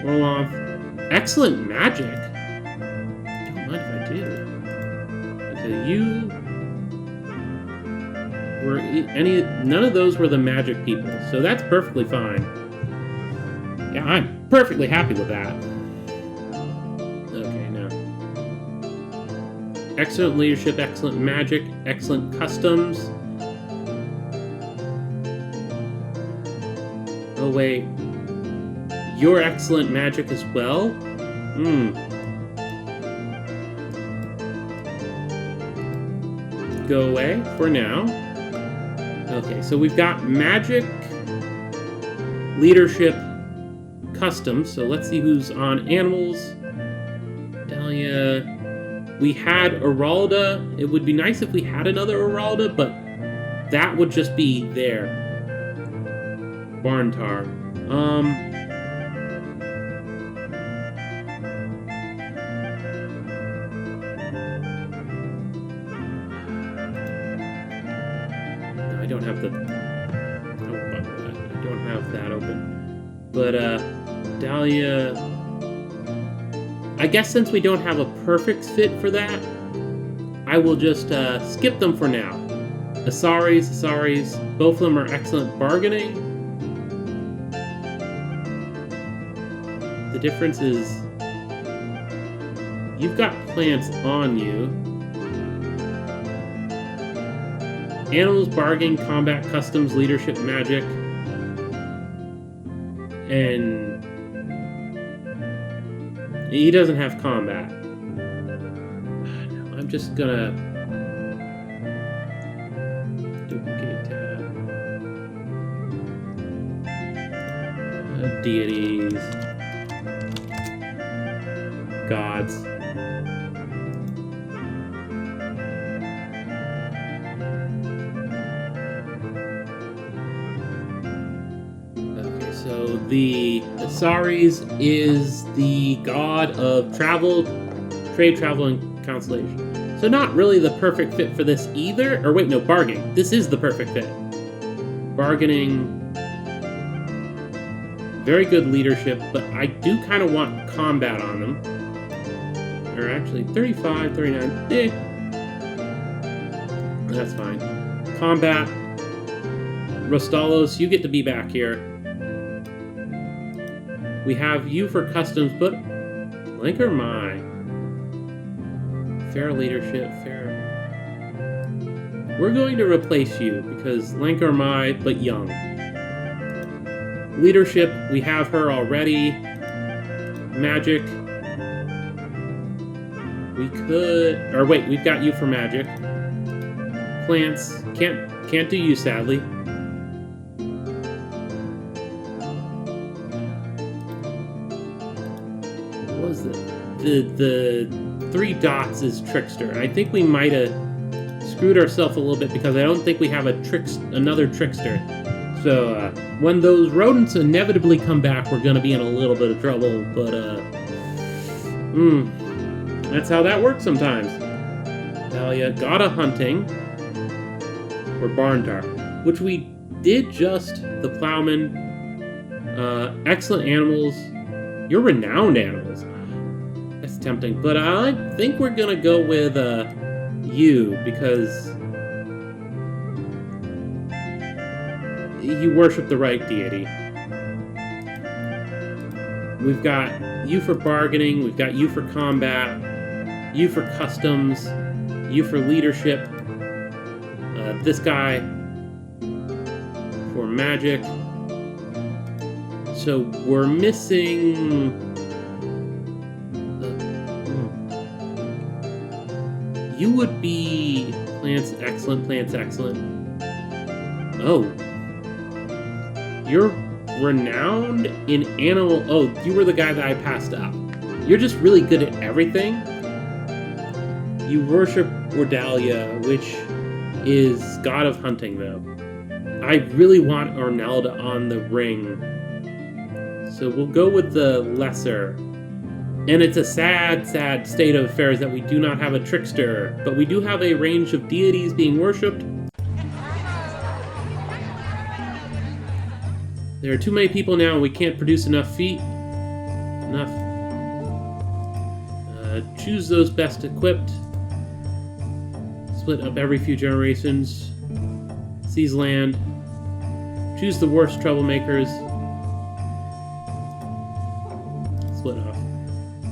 Roll off. Excellent magic. Don't mind if I do. Okay, you were none of those were the magic people, so that's perfectly fine. Yeah, I'm perfectly happy with that. Okay, now. Excellent leadership, excellent magic, excellent customs. Oh wait, you're excellent magic as well? Go away for now. Okay, so we've got magic, leadership, customs. So let's see who's on animals. Dahlia. We had Aralda. It would be nice if we had another Aralda, but that would just be there. Barntar. I don't have the... I don't have that open. But, Dahlia... I guess since we don't have a perfect fit for that, I will just, skip them for now. Asaris, both of them are excellent bargaining. The difference is you've got plants on you. Animals, bargaining, combat, customs, leadership, magic. And he doesn't have combat. I'm just gonna duplicate tab. Deities. Gods. Okay, so the Asaris is the god of travel, trade, travel, and constellation. So not really the perfect fit for this either. Or wait, no, bargaining. This is the perfect fit. Bargaining. Very good leadership, but I do kind of want combat on them. Or actually, 35, 39. That's fine. Combat. Rostalos, you get to be back here. We have you for customs, but Link or Mai? Fair leadership, fair. We're going to replace you because Link or Mai, but young. Leadership, we have her already. Magic. We could... Or wait, we've got you for magic. Plants. Can't do you, sadly. What was it? The 3 dots is Trickster. I think we might have screwed ourselves a little bit because I don't think we have another Trickster. So, when those rodents inevitably come back, we're gonna be in a little bit of trouble, but, that's how that works sometimes. Dahlia, God of Hunting, or Barntar, which we did just, the Plowman, excellent animals, you're renowned animals. That's tempting, but I think we're gonna go with, you, because you worship the right deity. We've got you for bargaining, we've got you for combat, you for customs, you for leadership, this guy for magic. So we're missing... You would be plants excellent, plants excellent. Oh. You're renowned in animal... Oh, you were the guy that I passed up. You're just really good at everything. You worship Ordalia, which is god of hunting, though. I really want Arnalda on the ring. So we'll go with the lesser. And it's a sad, sad state of affairs that we do not have a trickster, but we do have a range of deities being worshipped. There are too many people now, and we can't produce enough feet. Choose those best equipped. Split up every few generations. Seize land. Choose the worst troublemakers. Split off.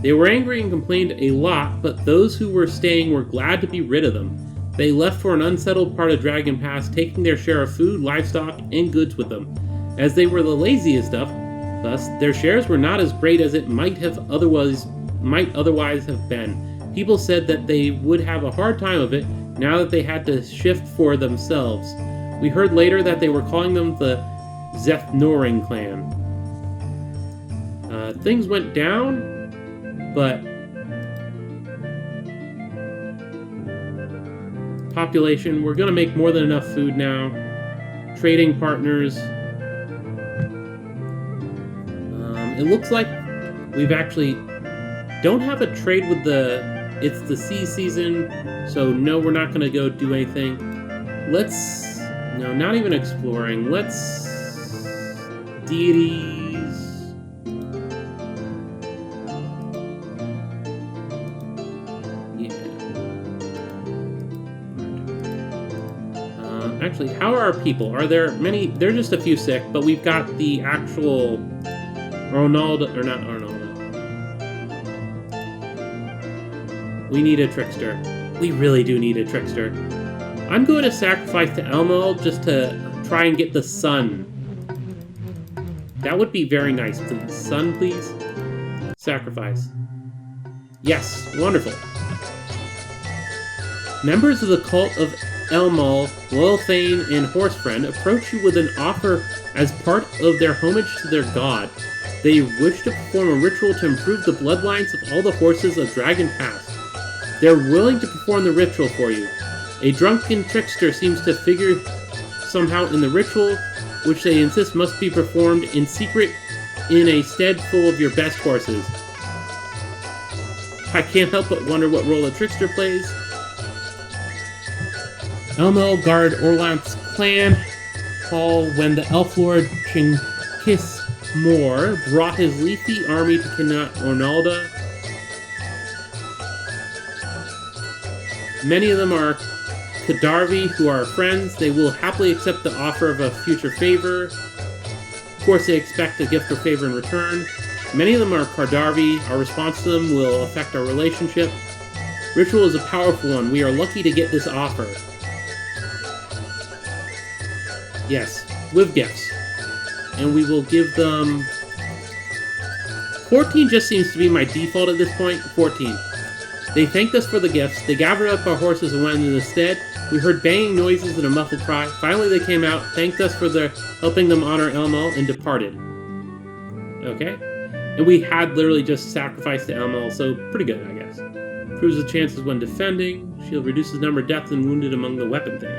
They were angry and complained a lot, but those who were staying were glad to be rid of them. They left for an unsettled part of Dragon Pass, taking their share of food, livestock, and goods with them. As they were the laziest of us, their shares were not as great as it might otherwise have been. People said that they would have a hard time of it now that they had to shift for themselves. We heard later that they were calling them the Zethnoring clan. Things went down, but population, we're going to make more than enough food now. Trading partners. It looks like we've actually don't have a trade with it's the sea season, so no, we're not going to go do anything. No, not even exploring. Deities. Yeah. Actually, how are our people? Are there many? There's just a few sick, but we've got the actual Ronaldo, or not Arnalda. We need a trickster. We really do need a trickster. I'm going to sacrifice to Elmo just to try and get the sun. That would be very nice, please. Sun, please. Sacrifice. Yes, wonderful. Members of the cult of Elmo, Loyal Thane, and Horsefriend approach you with an offer as part of their homage to their god. They wish to perform a ritual to improve the bloodlines of all the horses of Dragon Pass. They're willing to perform the ritual for you. A drunken trickster seems to figure somehow in the ritual, which they insist must be performed in secret in a stead full of your best horses. I can't help but wonder what role the trickster plays. Elmo guard Orlanth's clan hall when the elf lord Chinkis Moore brought his leafy army to kidnap Arnalda. Many of them are Kadarvi, who are friends. They will happily accept the offer of a future favor. Of course, they expect a gift or favor in return. Many of them are Kardarvi. Our response to them will affect our relationship. Ritual is a powerful one. We are lucky to get this offer. Yes, with gifts. And we will give them... 14 just seems to be my default at this point. 14. They thanked us for the gifts. They gathered up our horses and went into the stead. We heard banging noises and a muffled cry. Finally, they came out, thanked us for helping them honor Elmo, and departed. Okay. And we had literally just sacrificed to Elmo, so pretty good, I guess. Improves the chances when defending. Shield reduces the number of deaths and wounded among the weapon thing.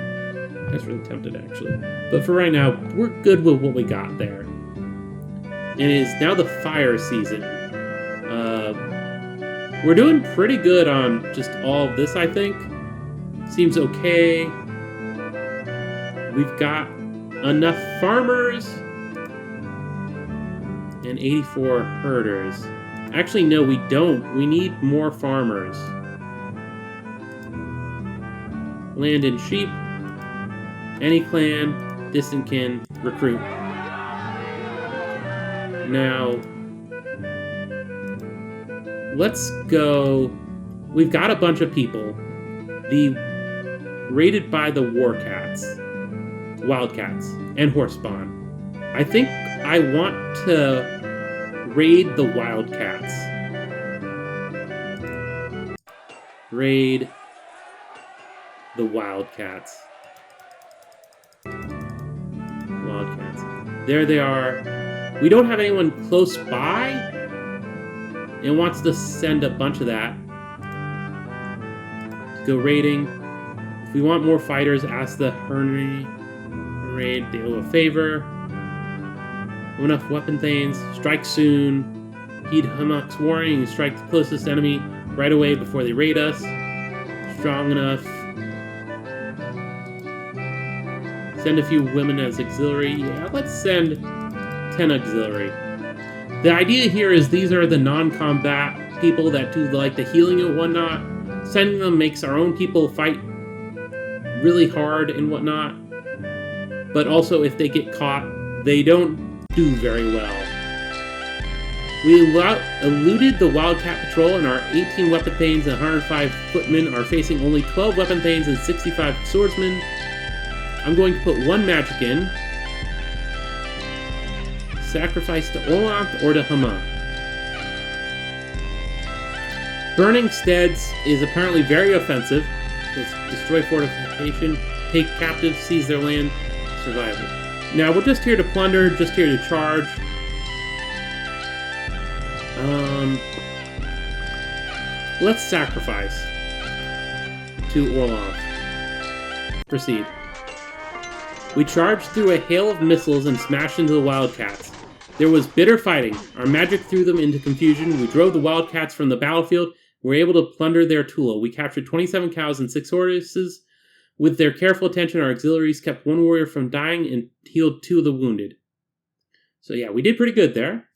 That's really tempted, actually. But for right now, we're good with what we got there. And it is now the fire season. We're doing pretty good on just all of this, I think. Seems okay. We've got enough farmers and 84 herders. Actually, no, we don't. We need more farmers. Land and sheep. Any clan, distant kin, recruit. Now, let's go. We've got a bunch of people. Raided by the Warcats, Wildcats, and Horsepawn. I think I want to raid the Wildcats. Raid the Wildcats. Wildcats. There they are. We don't have anyone close by. It wants to send a bunch of that. To go raiding. If we want more fighters, ask the Henry raid. They owe a favor. Enough weapon things. Strike soon. Heed Hammock's warning and strike the closest enemy right away before they raid us. Strong enough. Send a few women as auxiliary. Yeah, let's send 10 auxiliary. The idea here is these are the non-combat people that do like the healing and whatnot. Sending them makes our own people fight really hard and whatnot. But also if they get caught, they don't do very well. We eluded the Wildcat Patrol, and our 18 weapon thanes and 105 footmen are facing only 12 weapon thanes and 65 swordsmen. I'm going to put one magic in. Sacrifice to Orlanth or to Hama. Burning steads is apparently very offensive. Let's destroy fortification, take captives, seize their land, survival. Now we're just here to plunder, just here to charge. Let's sacrifice to Orlanth. Proceed. We charged through a hail of missiles and smashed into the Wildcats. There was bitter fighting. Our magic threw them into confusion. We drove the Wildcats from the battlefield. We were able to plunder their Tula. We captured 27 cows and 6 horses. With their careful attention, our auxiliaries kept one warrior from dying and healed 2 of the wounded. So yeah, we did pretty good there.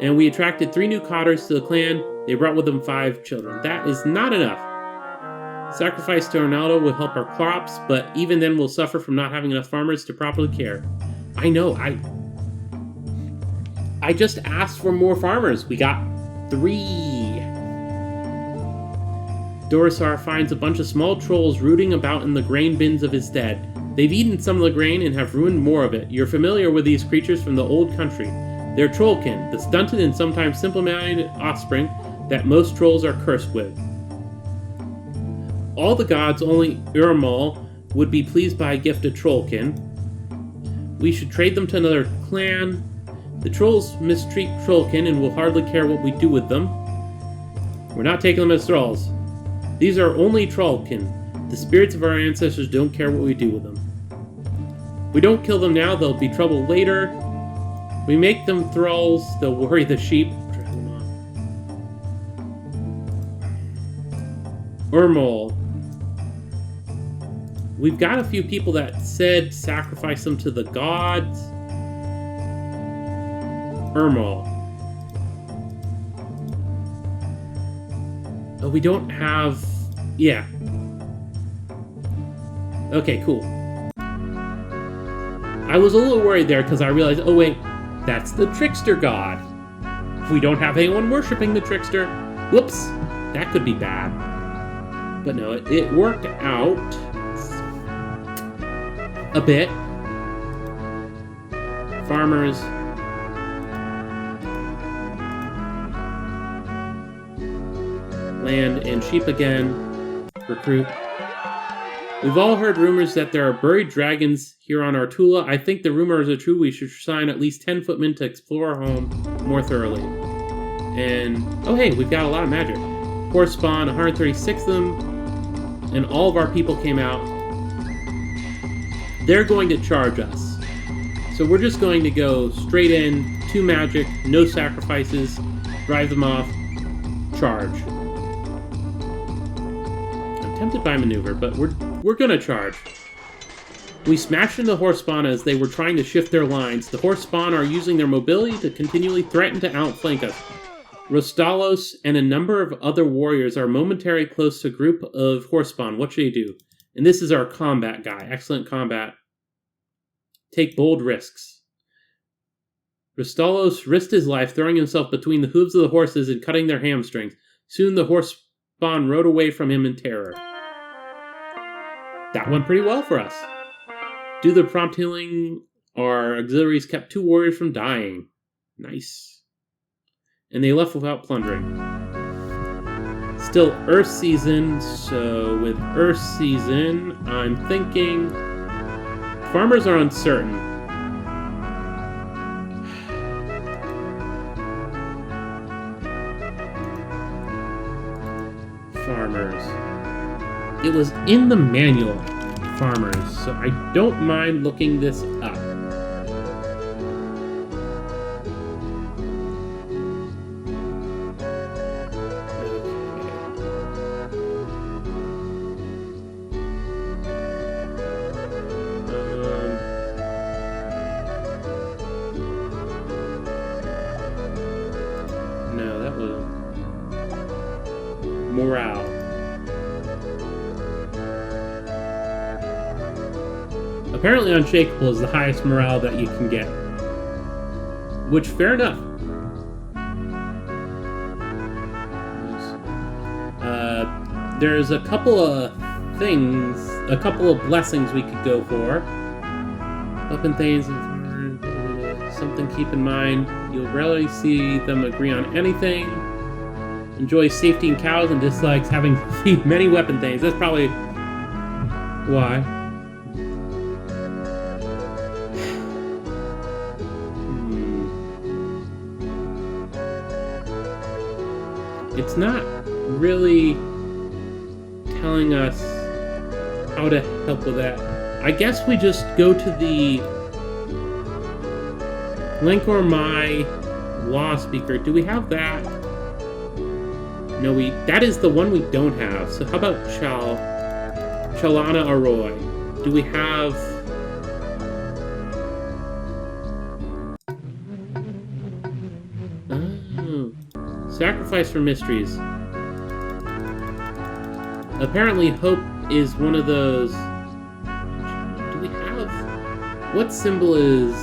And we attracted 3 new cotters to the clan. They brought with them 5 children. That is not enough. Sacrifice to Ronaldo will help our crops, but even then we'll suffer from not having enough farmers to properly care. I know, I just asked for more farmers. We got 3. Dorisar finds a bunch of small trolls rooting about in the grain bins of his stead. They've eaten some of the grain and have ruined more of it. You're familiar with these creatures from the old country. They're trollkin, the stunted and sometimes simple-minded offspring that most trolls are cursed with. All the gods, only Uramal, would be pleased by a gift of trollkin. We should trade them to another clan. The trolls mistreat trollkin and will hardly care what we do with them. We're not taking them as thralls. These are only trollkin. The spirits of our ancestors don't care what we do with them. If we don't kill them now, there'll be trouble later. We make them thralls, they'll worry the sheep. Urmol. We've got a few people that said sacrifice them to the gods. Urmol. Oh, we don't have... Yeah. Okay, cool. I was a little worried there because I realized, oh wait, that's the trickster god. If we don't have anyone worshipping the trickster, whoops, that could be bad. But no, it worked out a bit. Farmers. Land and sheep again. Recruit. We've all heard rumors that there are buried dragons here on Artula. I think the rumors are true. We should assign at least 10 footmen to explore our home more thoroughly. And, oh hey, we've got a lot of magic. Horse spawn, 136 of them, and all of our people came out. They're going to charge us. So we're just going to go straight in, 2 magic, no sacrifices, drive them off, charge. I'm tempted by maneuver, but we're gonna charge. We smashed into the horse spawn as they were trying to shift their lines. The horse spawn are using their mobility to continually threaten to outflank us. Rostalos and a number of other warriors are momentarily close to a group of horse spawn. What should they do? And this is our combat guy. Excellent combat. Take bold risks. Rostalos risked his life, throwing himself between the hooves of the horses and cutting their hamstrings. Soon the horse spawn rode away from him in terror. That went pretty well for us. Due to the prompt healing, our auxiliaries kept 2 warriors from dying. Nice. And they left without plundering. Still Earth season, so with Earth season, I'm thinking farmers are uncertain. Farmers. It was in the manual, farmers, so I don't mind looking this up. No, that was morale. Apparently unshakable is the highest morale that you can get. Which, fair enough. There's a couple of things, a couple of blessings we could go for. Weapon things, something to keep in mind. You'll rarely see them agree on anything. Enjoys safety in cows and dislikes having to feed many weapon things. That's probably why. It's not really telling us how to help with that. I guess we just go to the Lancor Mai Law Speaker. Do we have that? No, that is the one we don't have. So how about Chalana Arroy? Do we have... Oh. Sacrifice for Mysteries. Apparently Hope is one of those... Do we have... What symbol is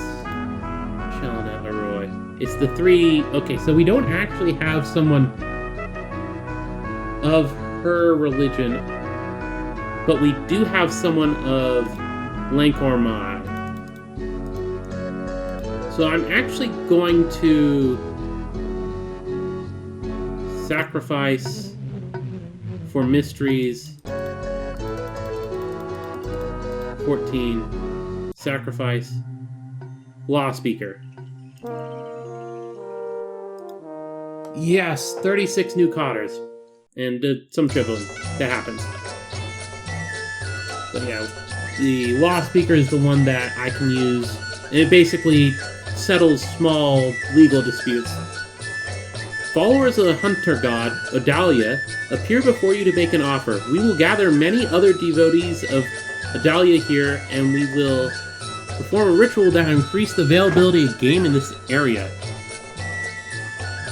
Chalana Arroy? It's the three... Okay, so we don't actually have someone of her religion, but we do have someone of Lancor Mai. So I'm actually going to sacrifice for Mysteries. 14. Sacrifice. Law Speaker. Yes, 36 new cotters. And some tripling. That happens. But yeah, the Law Speaker is the one that I can use. And it basically settles small legal disputes. Followers of the hunter god, Odalia, appear before you to make an offer. We will gather many other devotees of Odalia here, and we will perform a ritual that will increase the availability of game in this area.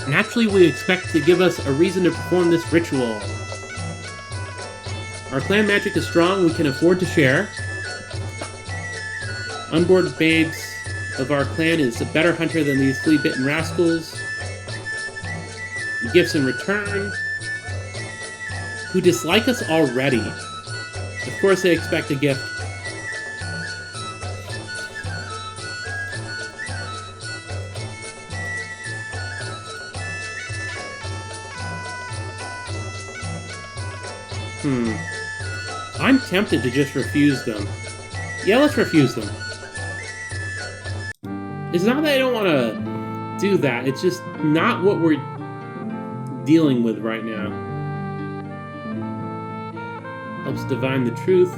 Naturally, we expect to give us a reason to perform this ritual. Our clan magic is strong, we can afford to share. Unborn babes of our clan is a better hunter than these flea-bitten rascals. Gifts in return. Who dislike us already. Of course they expect a gift. I'm tempted to just refuse them. Yeah, let's refuse them. It's not that I don't want to do that, it's just not what we're dealing with right now. Helps divine the truth,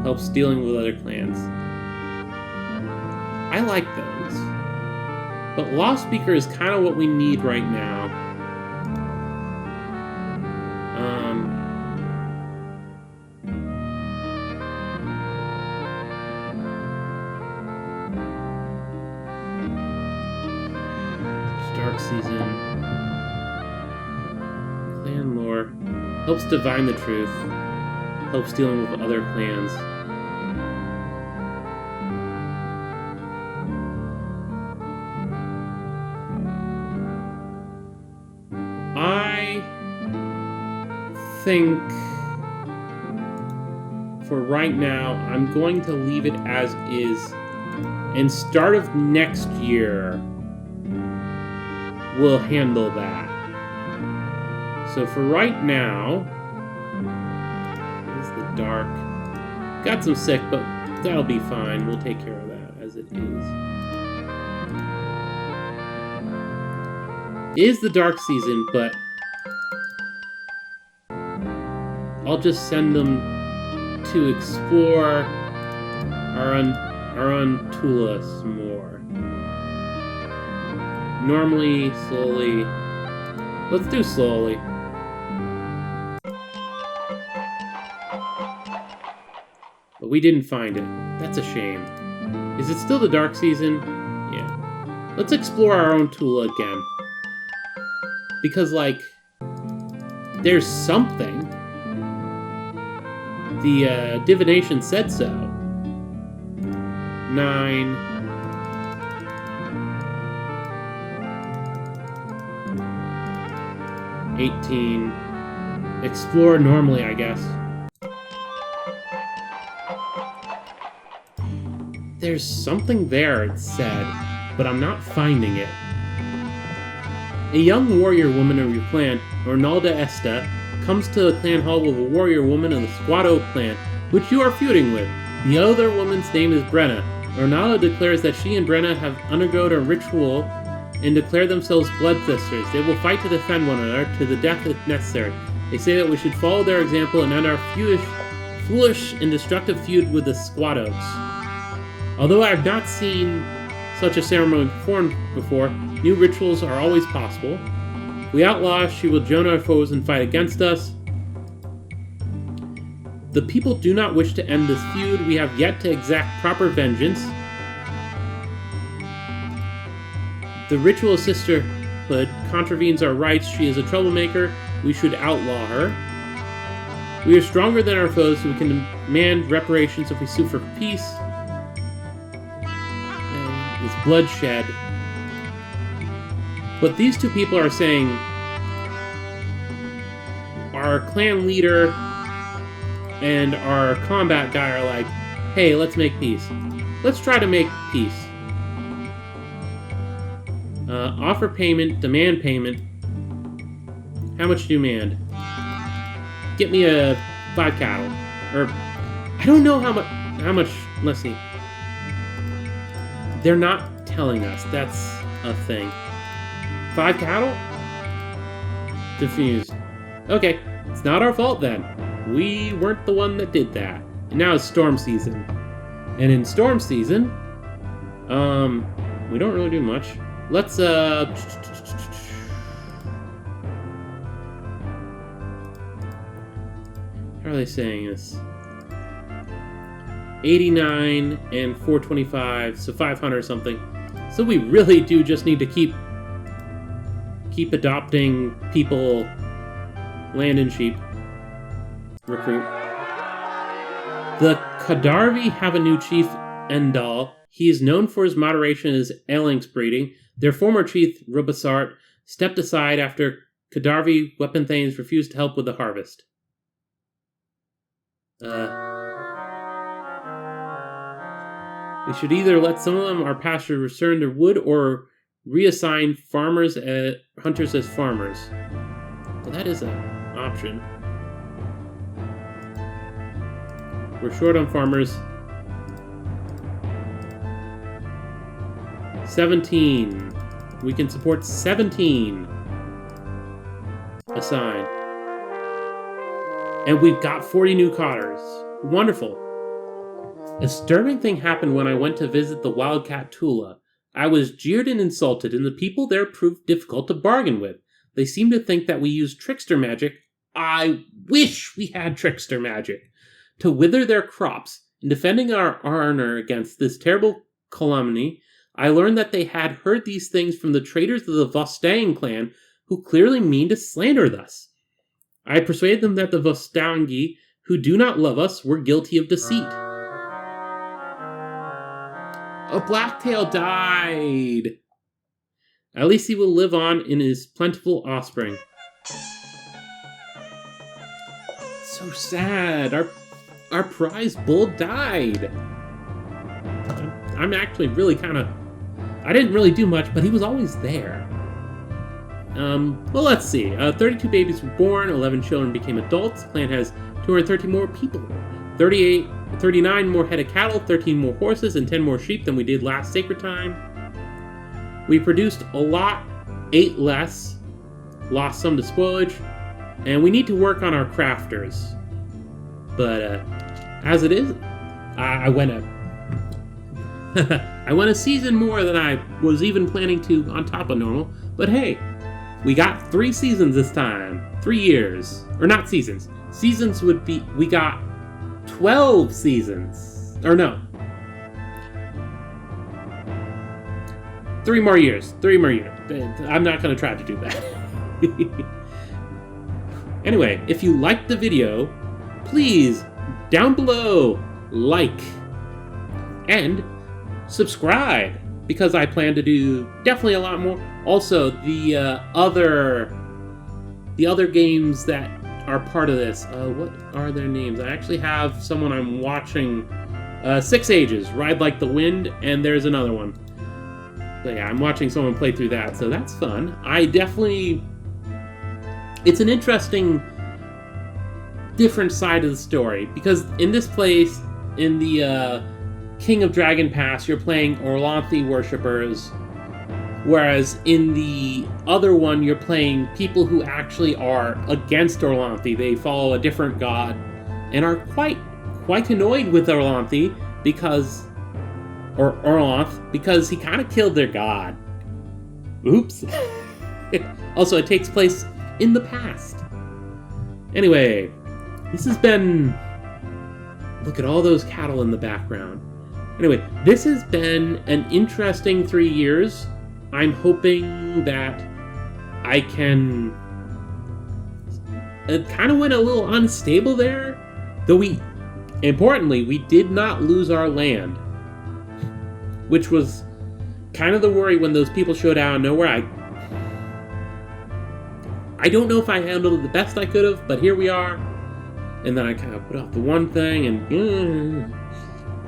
helps dealing with other clans. I like those. But Law Speaker is kind of what we need right now. Dark Season. Clan lore. Helps divine the truth. Helps dealing with other clans. I think for right now, I'm going to leave it as is. And start of next year, we'll handle that. So for right now, is the dark. Got some sick, but that'll be fine. We'll take care of that as it is. It is the dark season, but I'll just send them to explore our own Tula some more. Normally, slowly. Let's do slowly. But we didn't find it. That's a shame. Is it still the dark season? Yeah. Let's explore our own Tula again. Because, like, there's something. The divination said so. 9. $18. Explore normally, I guess. There's something there, it said, but I'm not finding it. A young warrior woman of your clan, Ornalda Esta, comes to the clan hall with a warrior woman of the Squatto clan, which you are feuding with. The other woman's name is Brenna. Ornalda declares that she and Brenna have undergone a ritual and declare themselves blood sisters. They will fight to defend one another to the death if necessary. They say that we should follow their example and end our foolish and destructive feud with the Squattos. Although I have not seen such a ceremony performed before, new rituals are always possible. If we outlaw, she will join our foes and fight against us. The people do not wish to end this feud. We have yet to exact proper vengeance. The ritual sisterhood contravenes our rights. She is a troublemaker. We should outlaw her. We are stronger than our foes, so we can demand reparations if we sue for peace. And it's bloodshed. But these two people are saying our clan leader and our combat guy are like, hey, let's make peace. Let's try to make peace. Offer payment, demand payment. How much do you demand? Get me a 5 cattle. Or, I don't know how much, let's see. They're not telling us, that's a thing. 5 cattle? Confused. Okay, it's not our fault then. We weren't the one that did that. And now it's storm season. And in storm season, we don't really do much. Let's, how are they saying this? 89 and 425, so 500 or something. So we really do just need to keep adopting people, land and sheep. Recruit. The Kadarvi have a new chief, Endal. He is known for his moderation in his Elanx breeding. Their former chief, Rubasart, stepped aside after Kadarvi weapon thanes refused to help with the harvest. We should either let some of them our pasture return their wood or reassign hunters as farmers. Well, that is an option. We're short on farmers. 17. We can support 17. Assign. And we've got 40 new cotters. Wonderful. A disturbing thing happened when I went to visit the Wildcat Tula. I was jeered and insulted, and the people there proved difficult to bargain with. They seemed to think that we used trickster magic. I wish we had trickster magic. To wither their crops. In defending our honor against this terrible calumny, I learned that they had heard these things from the traitors of the Vostang clan, who clearly mean to slander us. I persuaded them that the Vostangi, who do not love us, were guilty of deceit. A Blacktail died! At least he will live on in his plentiful offspring. So sad. Our prize bull died. I'm actually really kind of... I didn't really do much, but he was always there. Well, let's see. 32 babies were born, 11 children became adults. The clan has 230 more people. 39 more head of cattle, 13 more horses, and 10 more sheep than we did last Sacred Time. We produced a lot, ate less, lost some to spoilage, and we need to work on our crafters. But as it is, I went a season more than I was even planning to on top of normal. But hey, we got 3 seasons this time. 3 years. Or not seasons. Seasons would be... We got 12 seasons. Or no. 3 more years. 3 more years. I'm not going to try to do that. Anyway, if you liked the video, please, down below, like. And subscribe, because I plan to do definitely a lot more. Also, the other games that are part of this, what are their names? I actually have someone I'm watching, 6 Ages, Ride Like the Wind, and there's another one. But yeah, I'm watching someone play through that, so that's fun. It's an interesting, different side of the story, because in this place, in the King of Dragon Pass, you're playing Orlanthi worshippers, whereas in the other one, you're playing people who actually are against Orlanthi. They follow a different god, and are quite annoyed with Orlanthi because he kind of killed their god. Oops. Also, it takes place in the past. Anyway, this has been... Look at all those cattle in the background. Anyway, this has been an interesting 3 years. I'm hoping that I can... It kind of went a little unstable there. Though importantly, we did not lose our land. Which was kind of the worry when those people showed out of nowhere. I don't know if I handled it the best I could have, but here we are. And then I kind of put off the one thing, and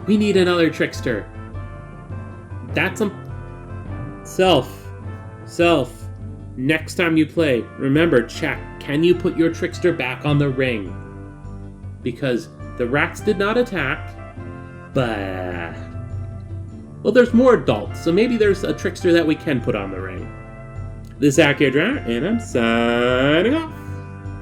we need another trickster. That's self. Next time you play, remember, check, can you put your trickster back on the ring? Because the rats did not attack, but... Well, there's more adults, so maybe there's a trickster that we can put on the ring. This is Accurate Dragon, and I'm signing off.